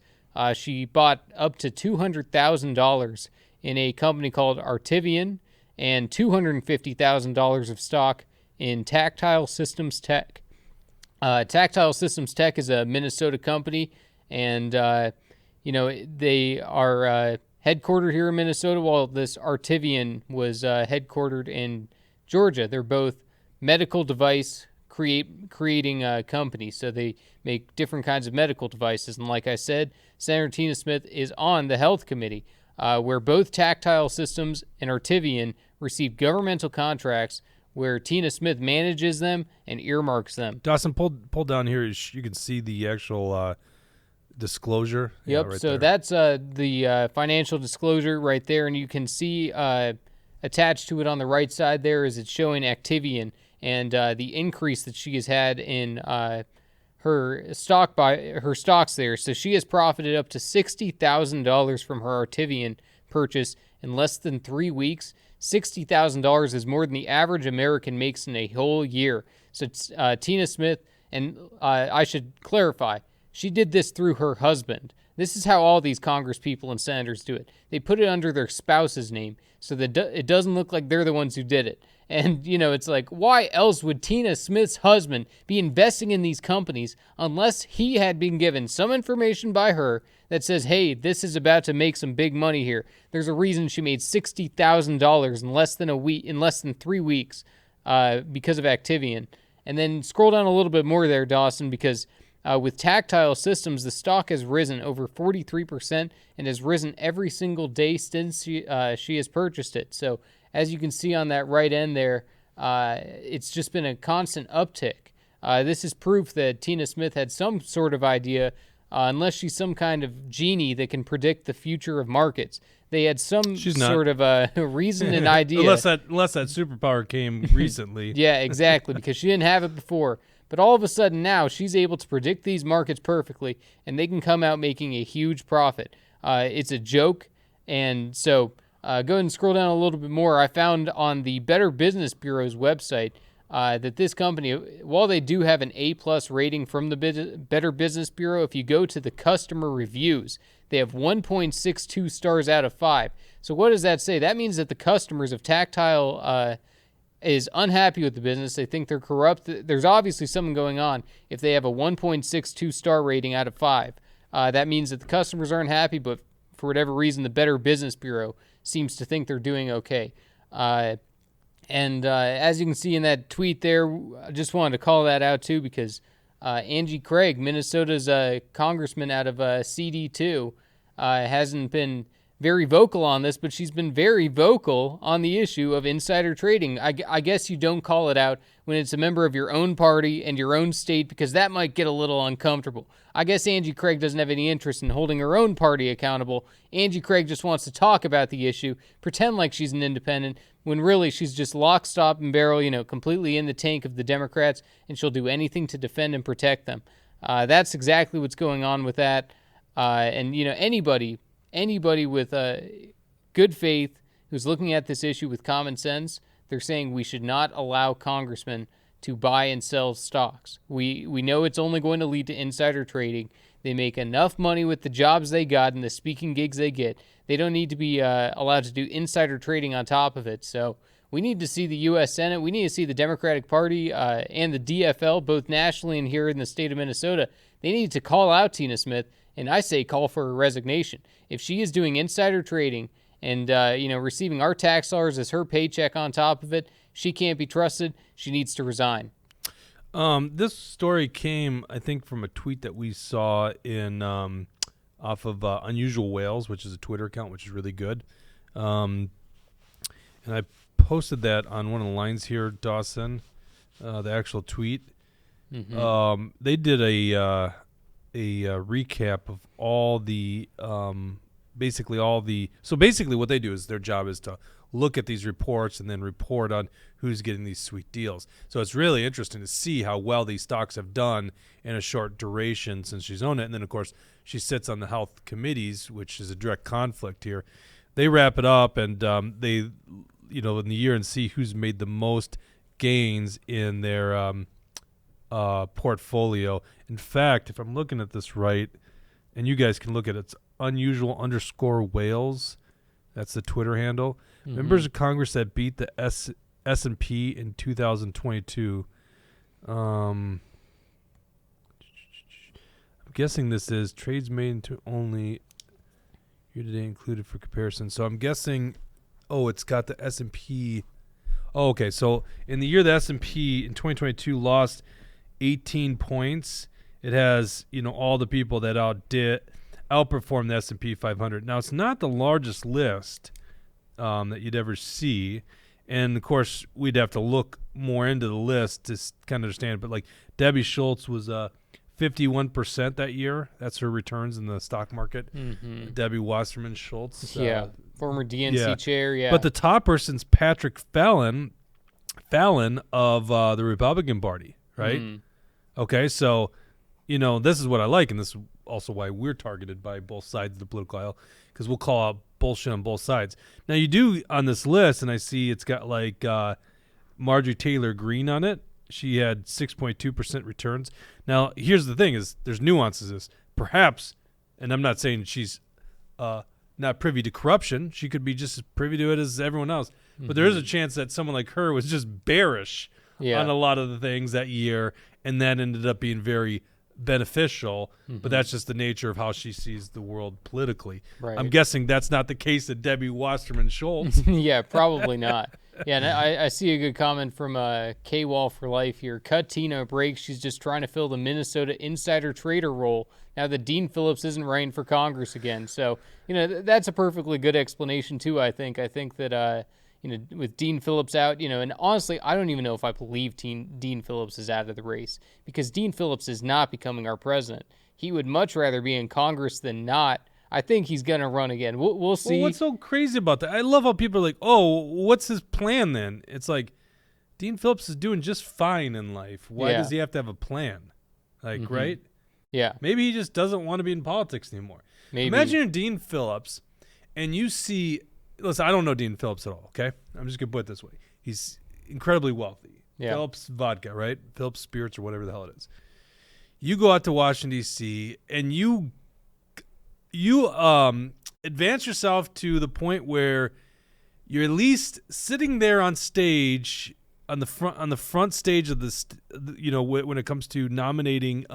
She bought up to $200,000 in a company called Artivion and $250,000 of stock in Tactile Systems Tech. Tactile Systems Tech is a Minnesota company, and they are headquartered here in Minnesota, while this Artivion was headquartered in Georgia. They're both medical device creating companies, so they make different kinds of medical devices. And like I said, Senator Tina Smith is on the Health Committee, where both Tactile Systems and Artivion receive governmental contracts where Tina Smith manages them and earmarks them. Dawson, pull down here. You can see the actual disclosure. Yep, Yeah, right so there. that's the financial disclosure right there, and you can see attached to it on the right side there is it's showing Activion and the increase that she has had in her stocks there. So she has profited up to $60,000 from her Artivion purchase in less than 3 weeks. $60,000 is more than the average American makes in a whole year. So Tina Smith, and I should clarify, she did this through her husband. This is how all these Congress people and senators do it. They put it under their spouse's name so that it doesn't look like they're the ones who did it. And, it's like, why else would Tina Smith's husband be investing in these companies unless he had been given some information by her that says, hey, this is about to make some big money here. There's a reason she made $60,000 in less than 3 weeks because of Activion. And then scroll down a little bit more there, Dawson, because with Tactile Systems, the stock has risen over 43% and has risen every single day since she has purchased it. So as you can see on that right end there, it's just been a constant uptick. This is proof that Tina Smith had some sort of idea, unless she's some kind of genie that can predict the future of markets. They had some sort of a reason and idea. unless that superpower came recently. Yeah, exactly, because she didn't have it before. But all of a sudden now she's able to predict these markets perfectly, and they can come out making a huge profit. It's a joke, and so go ahead and scroll down a little bit more. I found on the Better Business Bureau's website that this company, while they do have an A+ rating from the Better Business Bureau, if you go to the customer reviews, they have 1.62 stars out of 5. So what does that say? That means that the customers of Tactile is unhappy with the business. They think they're corrupt. There's obviously something going on if they have a 1.62 star rating out of 5. That means that the customers aren't happy, but for whatever reason, the Better Business Bureau seems to think they're doing okay. And as you can see in that tweet there, I just wanted to call that out too, because Angie Craig, Minnesota's congressman out of CD2, hasn't been very vocal on this, but she's been very vocal on the issue of insider trading. I guess you don't call it out when it's a member of your own party and your own state, because that might get a little uncomfortable. I guess Angie Craig doesn't have any interest in holding her own party accountable. Angie Craig just wants to talk about the issue, pretend like she's an independent, when really she's just lock, stock, and barrel, completely in the tank of the Democrats, and she'll do anything to defend and protect them. That's exactly what's going on with that. And anybody with good faith who's looking at this issue with common sense, they're saying we should not allow congressmen to buy and sell stocks. We know it's only going to lead to insider trading. They make enough money with the jobs they got and the speaking gigs they get. They don't need to be allowed to do insider trading on top of it. So we need to see the U.S. Senate. We need to see the Democratic Party and the DFL, both nationally and here in the state of Minnesota. They need to call out Tina Smith, and I say call for her resignation. If she is doing insider trading and receiving our tax dollars as her paycheck on top of it, she can't be trusted. She needs to resign. This story came, I think, from a tweet that we saw in off of Unusual Whales, which is a Twitter account, which is really good. And I posted that on one of the lines here, Dawson, the actual tweet. Mm-hmm. They did a recap of all the so basically what they do is their job is to look at these reports and then report on who's getting these sweet deals. So it's really interesting to see how well these stocks have done in a short duration since she's owned it. And then, of course, she sits on the health committees, which is a direct conflict here. They wrap it up and they, in the year and see who's made the most gains in their portfolio. In fact, if I'm looking at this right, and you guys can look at it, it's unusual_Wales. That's the Twitter handle. Mm-hmm. Members of Congress that beat the S&P in 2022. I'm guessing this is trades made into only year-to-date included for comparison. So I'm guessing, it's got the S&P. Oh, okay. So in the year the S&P in 2022 lost 18 points, it has, all the people that outperformed the S&P 500. Now, it's not the largest list that you'd ever see. And, of course, we'd have to look more into the list to kind of understand it. But, like, Debbie Schultz was 51% that year. That's her returns in the stock market. Mm-hmm. Debbie Wasserman Schultz. Former DNC chair, yeah. But the top person's Patrick Fallon of the Republican Party, right? Mm. Okay, so, this is what I like, and this is also why we're targeted by both sides of the political aisle, because we'll call out bullshit on both sides. Now, you do on this list, and I see it's got, like, Marjorie Taylor Greene on it. She had 6.2% returns. Now, here's the thing is there's nuances to this. Perhaps, and I'm not saying she's not privy to corruption. She could be just as privy to it as everyone else. Mm-hmm. But there is a chance that someone like her was just bearish on a lot of the things that year, and that ended up being very beneficial. Mm-hmm. But that's just the nature of how she sees the world politically. Right. I'm guessing that's not the case of Debbie Wasserman Schultz. Yeah, probably not. Yeah, and I see a good comment from K-Wall for Life here. Cut Tina a break. She's just trying to fill the Minnesota insider trader role now that Dean Phillips isn't running for Congress again. So, that's a perfectly good explanation, too, I think. I think that, with Dean Phillips out, and honestly, I don't even know if I believe Dean Phillips is out of the race because Dean Phillips is not becoming our president. He would much rather be in Congress than not. I think he's going to run again. We'll see. Well, what's so crazy about that? I love how people are like, what's his plan then? It's like, Dean Phillips is doing just fine in life. Why does he have to have a plan? Like, mm-hmm. Right? Yeah. Maybe he just doesn't want to be in politics anymore. Maybe. Imagine you're Dean Phillips and you see, listen, I don't know Dean Phillips at all, okay? I'm just going to put it this way. He's incredibly wealthy. Yeah. Phillips Vodka, right? Phillips Spirits or whatever the hell it is. You go out to Washington, D.C., and you advance yourself to the point where you're at least sitting there on stage on the front stage of this, when it comes to nominating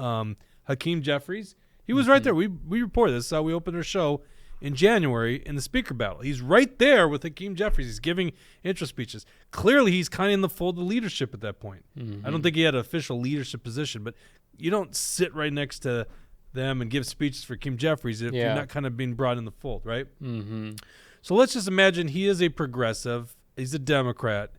Hakeem Jeffries. He was right there. We reported this. We opened our show in January in the speaker battle. He's right there with Hakeem Jeffries. He's giving intro speeches. Clearly, he's kind of in the fold of leadership at that point. Mm-hmm. I don't think he had an official leadership position, but you don't sit right next to them and give speeches for Hakeem Jeffries if you're not kind of being brought in the fold, right? Mm-hmm. So let's just imagine he is a progressive. He's a Democrat,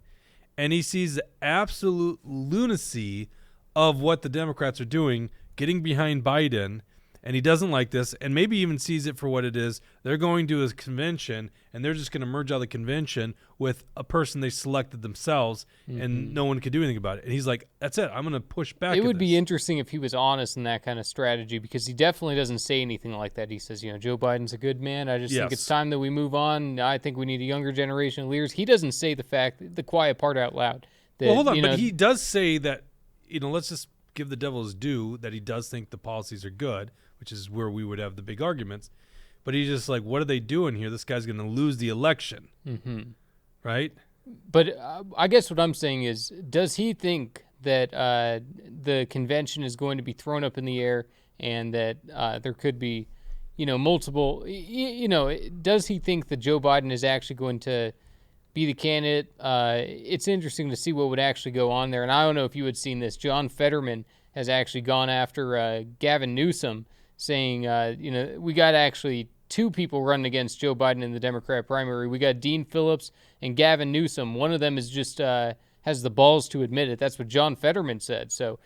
and he sees the absolute lunacy of what the Democrats are doing, getting behind Biden, and he doesn't like this, and maybe even sees it for what it is. They're going to a convention, and they're just going to merge out of the convention with a person they selected themselves, and no one could do anything about it. And he's like, that's it. I'm going to push back. It would be interesting if he was honest in that kind of strategy, because he definitely doesn't say anything like that. He says, Joe Biden's a good man. I just think it's time that we move on. I think we need a younger generation of leaders. He doesn't say the quiet part out loud. That, well, hold on. But he does say that, let's just give the devil his due, that he does think the policies are good, which is where we would have the big arguments. But he's just like, what are they doing here? This guy's going to lose the election. Mm-hmm. Right? But I guess what I'm saying is, does he think that the convention is going to be thrown up in the air and that there could be, multiple, does he think that Joe Biden is actually going to be the candidate? It's interesting to see what would actually go on there. And I don't know if you had seen this. John Fetterman has actually gone after Gavin Newsom, saying, we got actually two people running against Joe Biden in the Democrat primary. We got Dean Phillips and Gavin Newsom. One of them is just has the balls to admit it. That's what John Fetterman said. So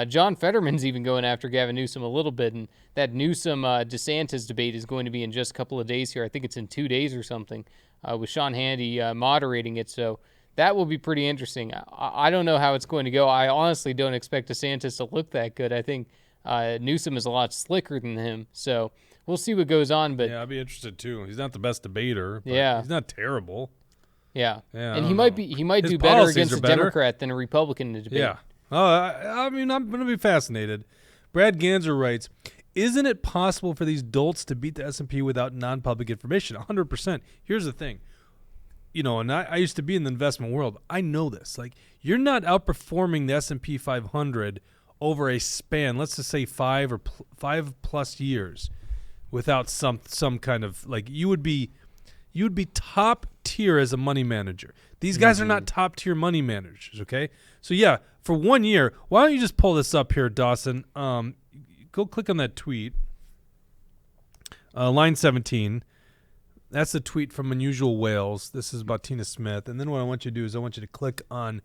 John Fetterman's even going after Gavin Newsom a little bit, and that Newsom-DeSantis debate is going to be in just a couple of days here. I think it's in 2 days or something. with Sean Hannity moderating it. So that will be pretty interesting. I don't know how it's going to go. I honestly don't expect DeSantis to look that good. I think Newsom is a lot slicker than him. So we'll see what goes on. But yeah, I'd be interested too. He's not the best debater. But yeah, he's not terrible. Yeah, yeah, and he might His do better policies against are a better. Democrat than a Republican in the debate. Yeah. I mean, I'm going to be fascinated. Brad Ganser writes, isn't it possible for these dolts to beat the S&P without non-public information? 100%. Here's the thing. You know, and I used to be in the investment world. I know this. Like, you're not outperforming the S&P 500 over a span, let's just say 5 plus years, without some kind of, like, you would be top tier as a money manager. These guys are not top tier money managers, okay? So yeah, for 1 year, why don't you just pull this up here, Dawson? Go click on that tweet. Line 17. That's a tweet from Unusual Whales. This is about Tina Smith. And then what I want you to do is I want you to click on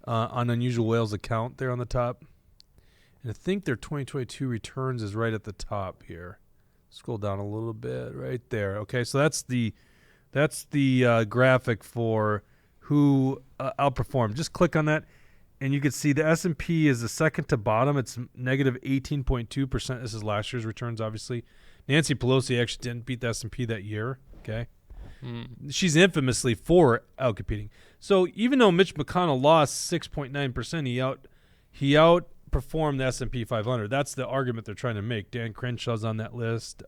Unusual Whales account there on the top. And I think their 2022 returns is right at the top here. Scroll down a little bit right there. Okay, so that's the graphic for who outperformed. Just click on that, and you can see the S&P is the second to bottom. It's negative 18.2%. This is last year's returns, obviously. Nancy Pelosi actually didn't beat the S&P that year. Okay, she's infamously for outcompeting. So even though Mitch McConnell lost 6.9%, he outperformed the S&P 500. That's the argument they're trying to make. Dan Crenshaw's on that list.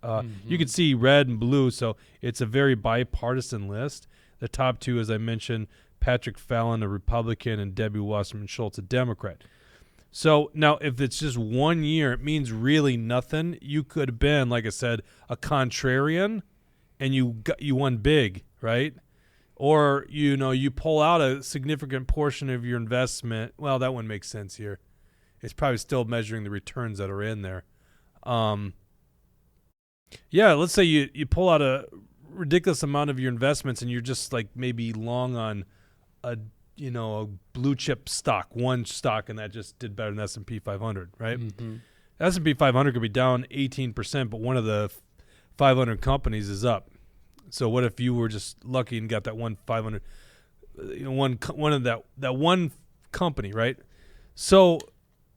You can see red and blue, so it's a very bipartisan list. The top two, as I mentioned, Patrick Fallon, a Republican, and Debbie Wasserman Schultz, a Democrat. So now if it's just 1 year, it means really nothing. You could have been, like I said, a contrarian, and you won big, right? Or, you pull out a significant portion of your investment. Well, that one makes sense here. It's probably still measuring the returns that are in there. Yeah, let's say you pull out a ridiculous amount of your investments and you're just like maybe long on a blue chip stock, one stock, and that just did better than S&P 500, right? S&P 500 could be down 18%, but one of the 500 companies is up. So what if you were just lucky and got that one 500, one of that one company, right? So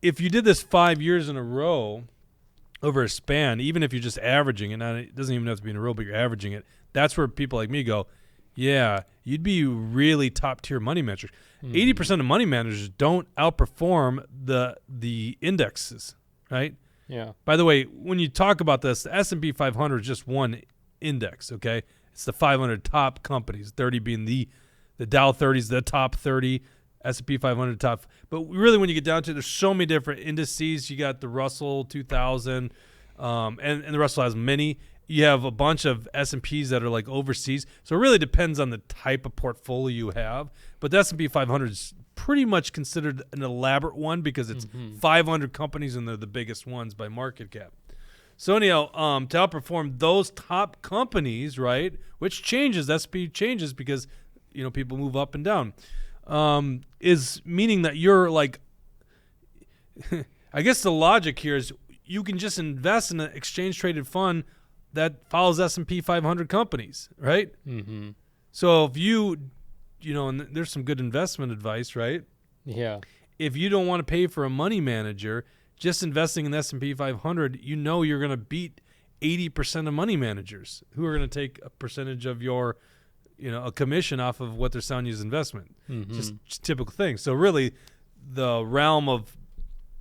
if you did this 5 years in a row over a span, even if you're just averaging it, it doesn't even have to be in a row, but you're averaging it, that's where people like me go, yeah, you'd be really top-tier money managers. 80% of money managers don't outperform the indexes, right? Yeah. By the way, when you talk about this, the S&P 500 is just one index, okay? It's the 500 top companies, 30 being the Dow 30 is the top 30, S&P 500 top. But really, when you get down to it, there's so many different indices. You got the Russell 2000, and the Russell has many. You have a bunch of S&Ps that are like overseas. So it really depends on the type of portfolio you have. But the S&P 500 is pretty much considered an elaborate one because it's 500 companies and they're the biggest ones by market cap. So anyhow, to outperform those top companies, right, which changes, S&P changes because, people move up and down, is meaning that you're like, I guess the logic here is you can just invest in an exchange-traded fund that follows S&P 500 companies, right? So if and there's some good investment advice, right? Yeah. If you don't want to pay for a money manager, just investing in the S&P 500, you're going to beat 80% of money managers who are going to take a percentage of your, a commission off of what they're selling you as investment. Just typical thing. So really, the realm of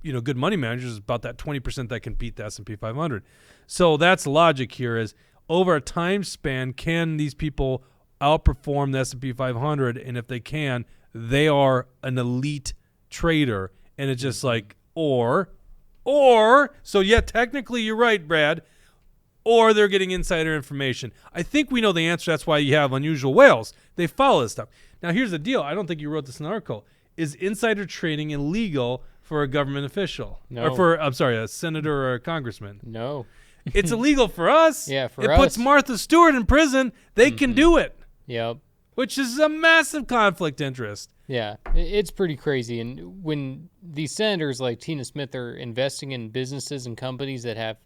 good money managers is about that 20% that can beat the S&P 500. So that's the logic here is over a time span, can these people outperform the S&P 500? And if they can, they are an elite trader. And it's just like, so yeah, technically you're right, Brad, or they're getting insider information. I think we know the answer. That's why you have Unusual Whales. They follow this stuff. Now, here's the deal. I don't think you wrote this in an article. Is insider trading illegal for a government official? No. Or a senator or a congressman? No. It's illegal for us. Yeah, for it us. puts Martha Stewart in prison. They can do it. Yep. Which is a massive conflict interest. Yeah, it's pretty crazy. And when these senators like Tina Smith are investing in businesses and companies that have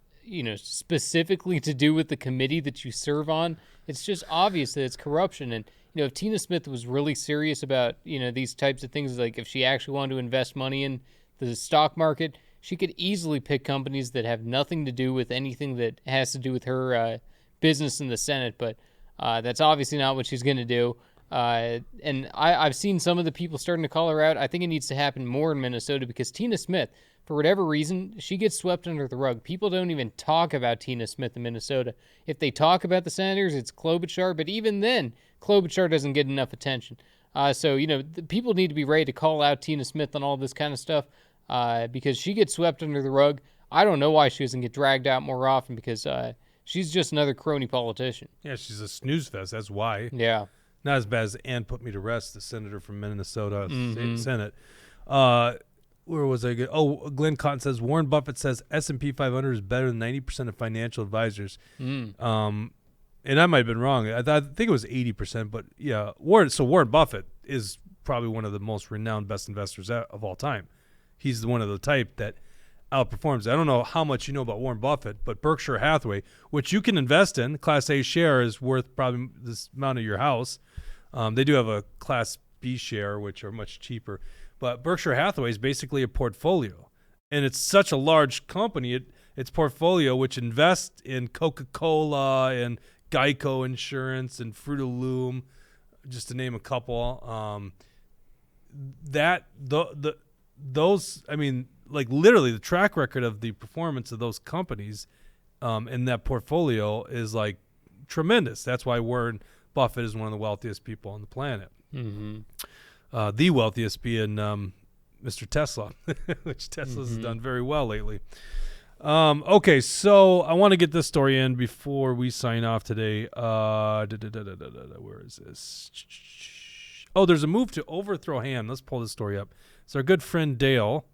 specifically to do with the committee that you serve on, it's just obvious that it's corruption. And, if Tina Smith was really serious about, these types of things, like if she actually wanted to invest money in the stock market, she could easily pick companies that have nothing to do with anything that has to do with her business in the Senate. But that's obviously not what she's going to do. And I've seen some of the people starting to call her out. I think it needs to happen more in Minnesota because Tina Smith, for whatever reason, she gets swept under the rug. People don't even talk about Tina Smith in Minnesota. If they talk about the senators, it's Klobuchar, but even then, Klobuchar doesn't get enough attention. So the people need to be ready to call out Tina Smith on all this kind of stuff because she gets swept under the rug. I don't know why she doesn't get dragged out more often because she's just another crony politician. Yeah, she's a snooze fest. That's why. Yeah. Not as bad as Ann put me to rest, the senator from Minnesota Senate. Where was I? Oh, Glenn Cotton says Warren Buffett says S&P 500 is better than 90% of financial advisors. And I might have been wrong. I think it was 80%, but yeah, Warren Buffett is probably one of the most renowned best investors of all time. He's the one of the type that outperforms. I don't know how much you know about Warren Buffett, but Berkshire Hathaway, which you can invest in, Class A share is worth probably this amount of your house. They do have a Class B share, which are much cheaper. But Berkshire Hathaway is basically a portfolio. And it's such a large company, its portfolio, which invests in Coca-Cola and Geico Insurance and Fruit of the Loom, just to name a couple. Literally the track record of the performance of those companies in that portfolio is like tremendous. That's why Warren Buffett is one of the wealthiest people on the planet. The wealthiest being Mr. Tesla, which Tesla's done very well lately. Okay, so I want to get this story in before we sign off today. Where is this? Oh, there's a move to overthrow Han. Let's pull this story up. So our good friend Dale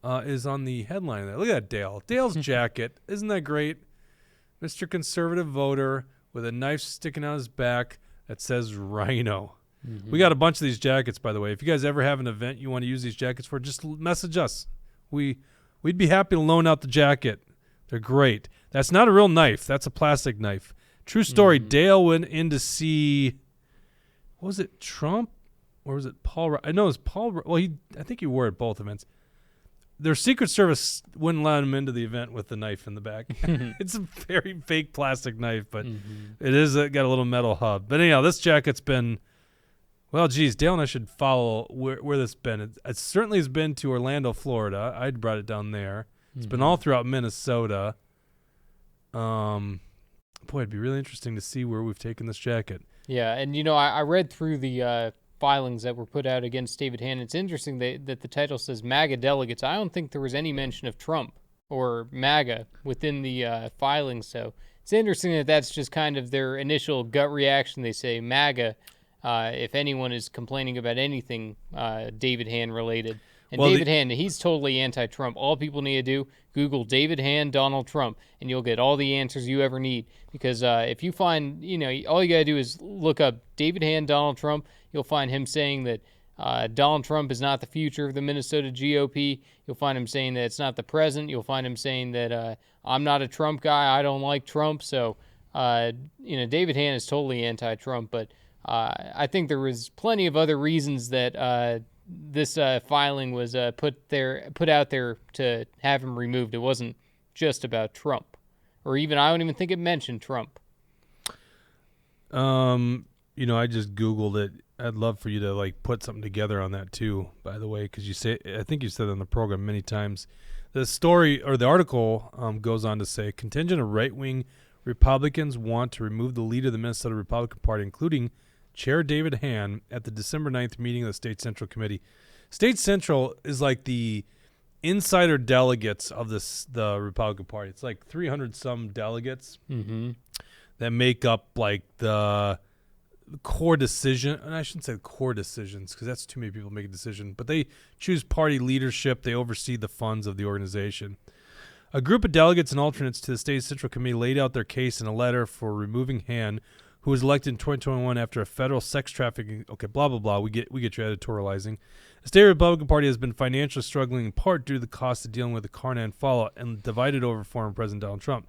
is on the headline there. Look at that, Dale. Dale's jacket. Isn't that great? Mr. Conservative voter with a knife sticking out his back that says Rhino. We got a bunch of these jackets, by the way. If you guys ever have an event you want to use these jackets for, just message us. We'd be happy to loan out the jacket. They're great. That's not a real knife. That's a plastic knife. True story. Dale went in to see, what was it, Trump? Or was it Paul? I know it was Paul. Well, I think he wore it at both events. Their Secret Service wouldn't let him into the event with the knife in the back. It's a very fake plastic knife, but it is got a little metal hub. But anyhow, this jacket's been, well, geez, Dale and I should follow where this been. It certainly has been to Orlando, Florida. I brought it down there. It's been all throughout Minnesota. Boy, it'd be really interesting to see where we've taken this jacket. Yeah, and I read through the filings that were put out against David Han. It's interesting that the title says MAGA delegates. I don't think there was any mention of Trump or MAGA within the filings, so it's interesting that that's just kind of their initial gut reaction. They say MAGA if anyone is complaining about anything David Han related. And David Han, he's totally anti-Trump. All people need to do, Google David Han, Donald Trump, and you'll get all the answers you ever need. Because if you find, all you got to do is look up David Han, Donald Trump. You'll find him saying that Donald Trump is not the future of the Minnesota GOP. You'll find him saying that it's not the present. You'll find him saying that I'm not a Trump guy. I don't like Trump. So, David Han is totally anti-Trump. But I think there was plenty of other reasons that this filing was put out there to have him removed. It wasn't just about Trump, or even I don't even think it mentioned Trump. I just Googled it. I'd love for you to put something together on that too, by the way, because I think you said on the program many times. The story or the article goes on to say contingent of right-wing Republicans want to remove the leader of the Minnesota Republican Party, including Chair David Han, at the December 9th meeting of the State Central Committee. State Central is like the insider delegates of the Republican Party. It's like 300 some delegates that make up the core decision. And I shouldn't say core decisions because that's too many people make a decision. But they choose party leadership. They oversee the funds of the organization. A group of delegates and alternates to the State Central Committee laid out their case in a letter for removing Han, who was elected in 2021 after a federal sex trafficking. Okay, blah blah blah. We get you editorializing. The state Republican Party has been financially struggling in part due to the cost of dealing with the Carnan fallout and divided over former President Donald Trump.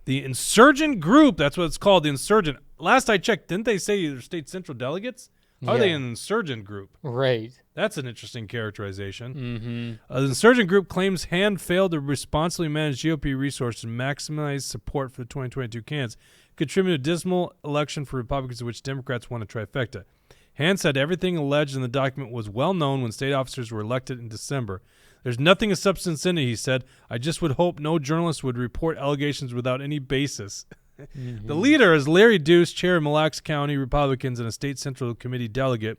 The insurgent group, that's what it's called, the insurgent. Last I checked, didn't they say they're state central delegates? How are they an insurgent group? Right. That's an interesting characterization. The insurgent group claims Hand failed to responsibly manage GOP resources and maximize support for the 2022 candidates, contributing to a dismal election for Republicans in which Democrats won a trifecta. Hand said everything alleged in the document was well known when state officers were elected in December. There's nothing of substance in it, he said. I just would hope no journalist would report allegations without any basis. The leader is Larry Deuce, chair of Mille Lacs County Republicans and a state central committee delegate,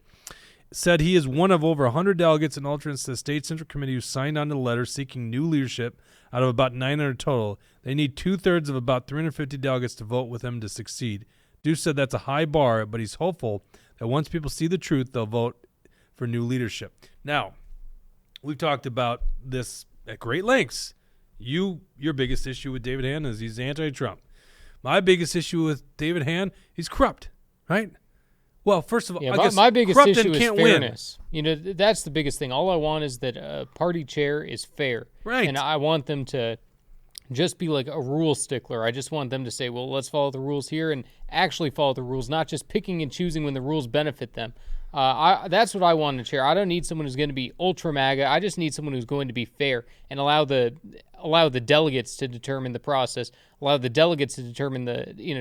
said he is one of over 100 delegates and alternates to the state central committee who signed on to the letter seeking new leadership out of about 900 total. They need 2/3 of about 350 delegates to vote with him to succeed. Deuce said that's a high bar, but he's hopeful that once people see the truth, they'll vote for new leadership. Now, we've talked about this at great lengths. Your biggest issue with David Hand is he's anti-Trump. My biggest issue with David Hand, he's corrupt, right? Well, first of all, I guess my biggest corrupt issue and is can't fairness. That's the biggest thing. All I want is that a party chair is fair. Right. And I want them to just be like a rule stickler. I just want them to say, well, let's follow the rules here and actually follow the rules, not just picking and choosing when the rules benefit them. That's what I want in a chair. I don't need someone who's going to be ultra MAGA. I just need someone who's going to be fair and allow the delegates to determine the process, allow the delegates to determine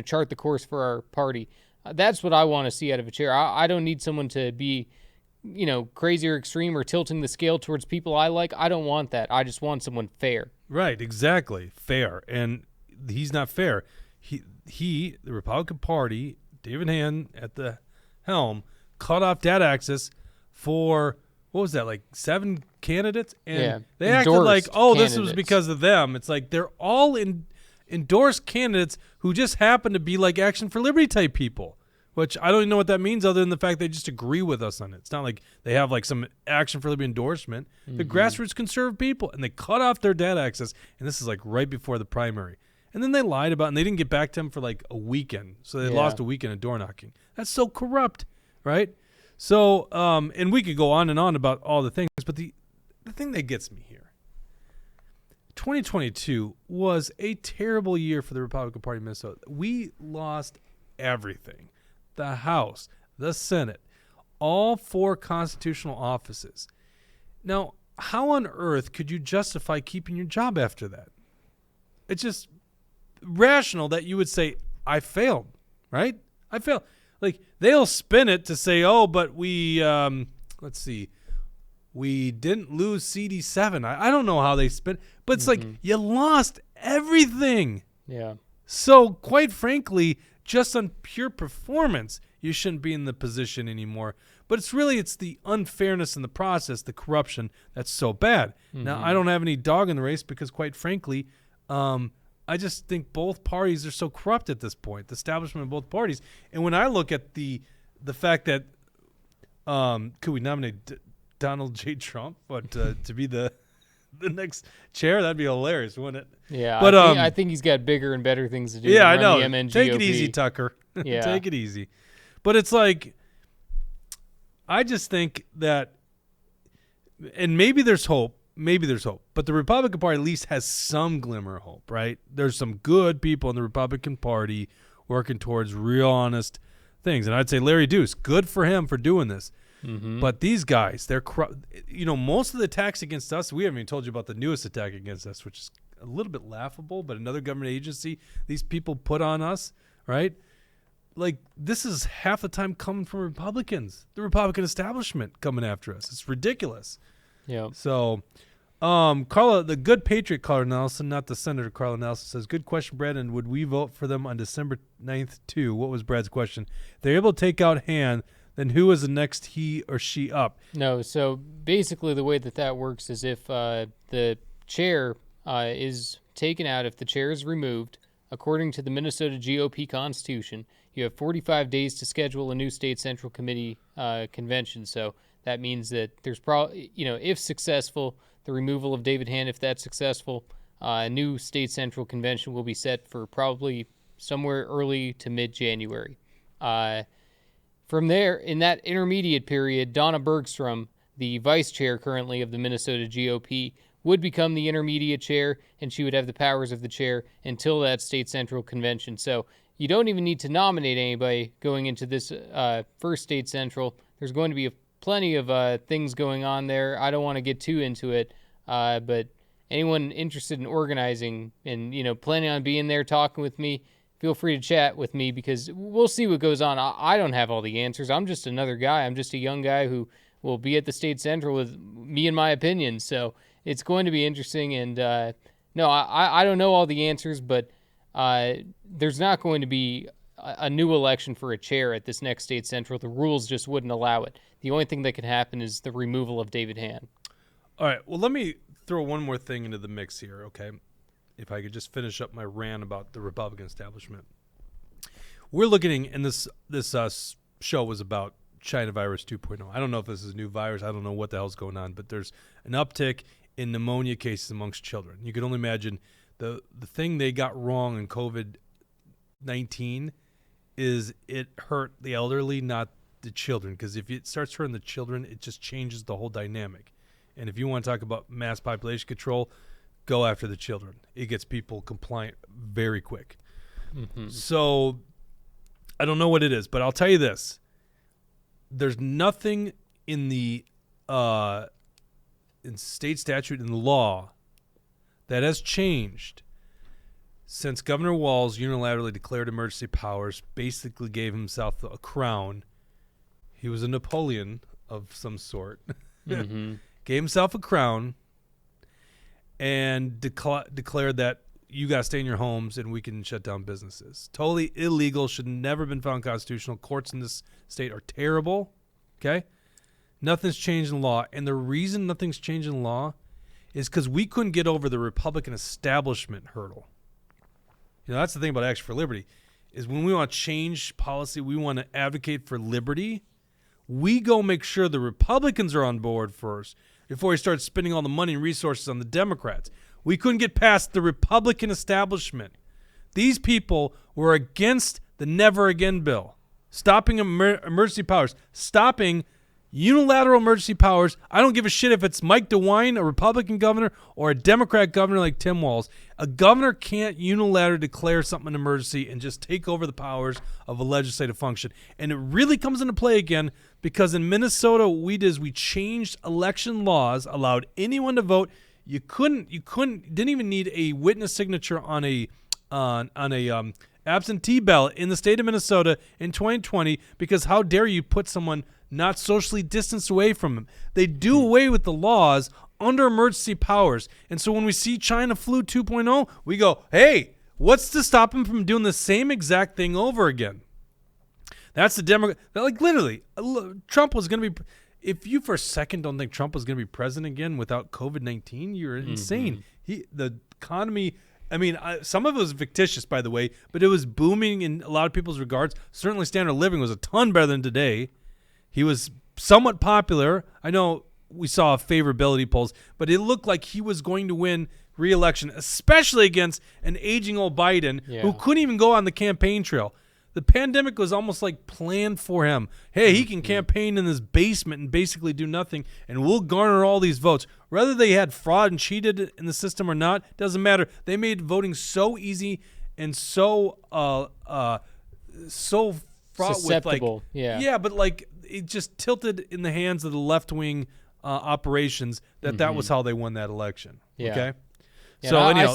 chart the course for our party. That's what I want to see out of a chair. I don't need someone to be, crazy or extreme or tilting the scale towards people I like. I don't want that. I just want someone fair. Right, exactly. Fair. And he's not fair. He, the Republican Party, David Hand at the helm, cut off data access for, what was that, like 7 candidates? And they acted like, this was because of them. It's like they're all endorsed candidates who just happen to be like Action for Liberty type people, which I don't even know what that means other than the fact they just agree with us on it. It's not like they have like some Action for Liberty endorsement. They're grassroots conservative people, and they cut off their data access, and this is like right before the primary. And then they lied about it, and they didn't get back to him for like a weekend. So they lost a weekend of door knocking. That's so corrupt, right? So, and we could go on and on about all the things, but the thing that gets me here, 2022 was a terrible year for the Republican Party in Minnesota. We lost everything. The House, the Senate, all 4 constitutional offices. Now, how on earth could you justify keeping your job after that? It's just rational that you would say, I failed, right? I failed. Like, they'll spin it to say, but we, we didn't lose CD7. I don't know how they spin, but it's like you lost everything. Yeah. So, quite frankly, just on pure performance, you shouldn't be in the position anymore. But it's the unfairness in the process, the corruption that's so bad. Now, I don't have any dog in the race because, quite frankly, I just think both parties are so corrupt at this point, the establishment of both parties. And when I look at the fact that could we nominate Donald J. Trump to be the next chair? That'd be hilarious, wouldn't it? Yeah, but I think he's got bigger and better things to do. Yeah, I than know. run the MNGOP. Take it easy, Tucker. Yeah. Take it easy. But it's like, I just think that, and maybe there's hope. But the Republican Party at least has some glimmer of hope, right? There's some good people in the Republican Party working towards real honest things. And I'd say Larry Deuce, good for him for doing this. But these guys, they're most of the attacks against us, we haven't even told you about the newest attack against us, which is a little bit laughable, but another government agency these people put on us, right? Like, this is half the time coming from Republicans, the Republican establishment coming after us. It's ridiculous. Yeah. So, Carla, the good patriot Carla Nelson, not the Senator Carla Nelson, says, good question, Brad, and would we vote for them on December 9th too? What was Brad's question? If they're able to take out Hand, then who is the next he or she up? No, so basically the way that works is if the chair is taken out, if the chair is removed, according to the Minnesota GOP Constitution, you have 45 days to schedule a new state central committee convention. So that means that there's probably, if successful, the removal of David Hand, if that's successful, a new state central convention will be set for probably somewhere early to mid-January. From there, in that intermediate period, Donna Bergstrom, the vice chair currently of the Minnesota GOP, would become the intermediate chair, and she would have the powers of the chair until that state central convention. So you don't even need to nominate anybody going into this first state central. There's going to be plenty of things going on there. I don't want to get too into it, but anyone interested in organizing and planning on being there talking with me, feel free to chat with me, because we'll see what goes on. I don't have all the answers. I'm just another guy. I'm just a young guy who will be at the state central with me and my opinions. So it's going to be interesting. And no, I don't know all the answers, but there's not going to be a new election for a chair at this next state central. The rules just wouldn't allow it. The only thing that can happen is the removal of David Hand. All right. Well, let me throw one more thing into the mix here, okay? If I could just finish up my rant about the Republican establishment. We're looking, and this show was about China virus 2.0. I don't know if this is a new virus. I don't know what the hell's going on, but there's an uptick in pneumonia cases amongst children. You can only imagine the thing they got wrong in COVID-19 is it hurt the elderly, not the children, because if it starts hurting the children, it just changes the whole dynamic. And if you want to talk about mass population control, go after the children. It gets people compliant very quick. Mm-hmm. So I don't know what it is, but I'll tell you this. There's nothing in the in state statute and law that has changed since Governor Walz unilaterally declared emergency powers, basically gave himself a crown. He was a Napoleon of some sort. Mm-hmm. Gave himself a crown and declared that you got to stay in your homes and we can shut down businesses. Totally illegal, should never been found constitutional. Courts in this state are terrible, okay? Nothing's changed in law. And the reason nothing's changed in law is because we couldn't get over the Republican establishment hurdle. That's the thing about Action for Liberty, is when we want to change policy, we want to advocate for liberty, we go make sure the Republicans are on board first before we start spending all the money and resources on the Democrats. We couldn't get past the Republican establishment. These people were against the Never Again bill, stopping emergency powers, stopping unilateral emergency powers. I don't give a shit if it's Mike DeWine, a Republican governor, or a Democrat governor like Tim Walz. A governor can't unilaterally declare something an emergency and just take over the powers of a legislative function. And it really comes into play again because in Minnesota, what we did is we changed election laws, allowed anyone to vote. You didn't even need a witness signature on a absentee ballot in the state of Minnesota in 2020, because how dare you put someone not socially distanced away from them. They do away with the laws under emergency powers. And so when we see China flu 2.0, we go, hey, what's to stop them from doing the same exact thing over again? That's the Democrat. Like literally, Trump was going to be, if you for a second don't think Trump was going to be president again without COVID-19, you're insane. The economy, I mean, some of it was fictitious, by the way, but it was booming in a lot of people's regards. Certainly standard of living was a ton better than today. He was somewhat popular. I know we saw favorability polls, but it looked like he was going to win re-election, especially against an aging old Biden who couldn't even go on the campaign trail. The pandemic was almost like planned for him. Hey, he can campaign in this basement and basically do nothing, and we'll garner all these votes. Whether they had fraud and cheated in the system or not, doesn't matter. They made voting so easy and so fraught susceptible. With but like it just tilted in the hands of the left-wing operations that was how they won that election. Yeah. Okay. Yeah, so anyhow,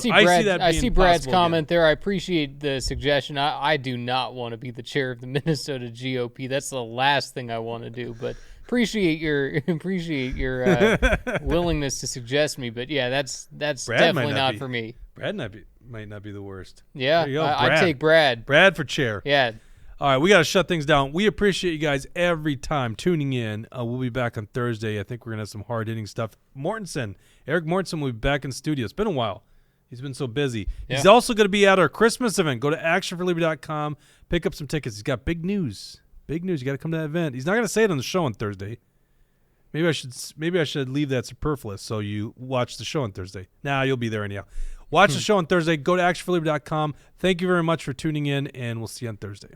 I see Brad's comment there. I appreciate the suggestion. I do not want to be the chair of the Minnesota GOP. That's the last thing I want to do. But appreciate your willingness to suggest me. But yeah, that's definitely not for me. Brad might not be the worst. Yeah, I take Brad. Brad for chair. Yeah. All right, we got to shut things down. We appreciate you guys every time tuning in. We'll be back on Thursday. I think we're going to have some hard-hitting stuff. Eric Mortensen will be back in studio. It's been a while. He's been so busy. Yeah. He's also going to be at our Christmas event. Go to actionforliberty.com, pick up some tickets. He's got big news. Big news. You got to come to that event. He's not going to say it on the show on Thursday. Maybe I should leave that superfluous so you watch the show on Thursday. Nah, you'll be there anyhow. Watch the show on Thursday. Go to actionforliberty.com. Thank you very much for tuning in, and we'll see you on Thursday.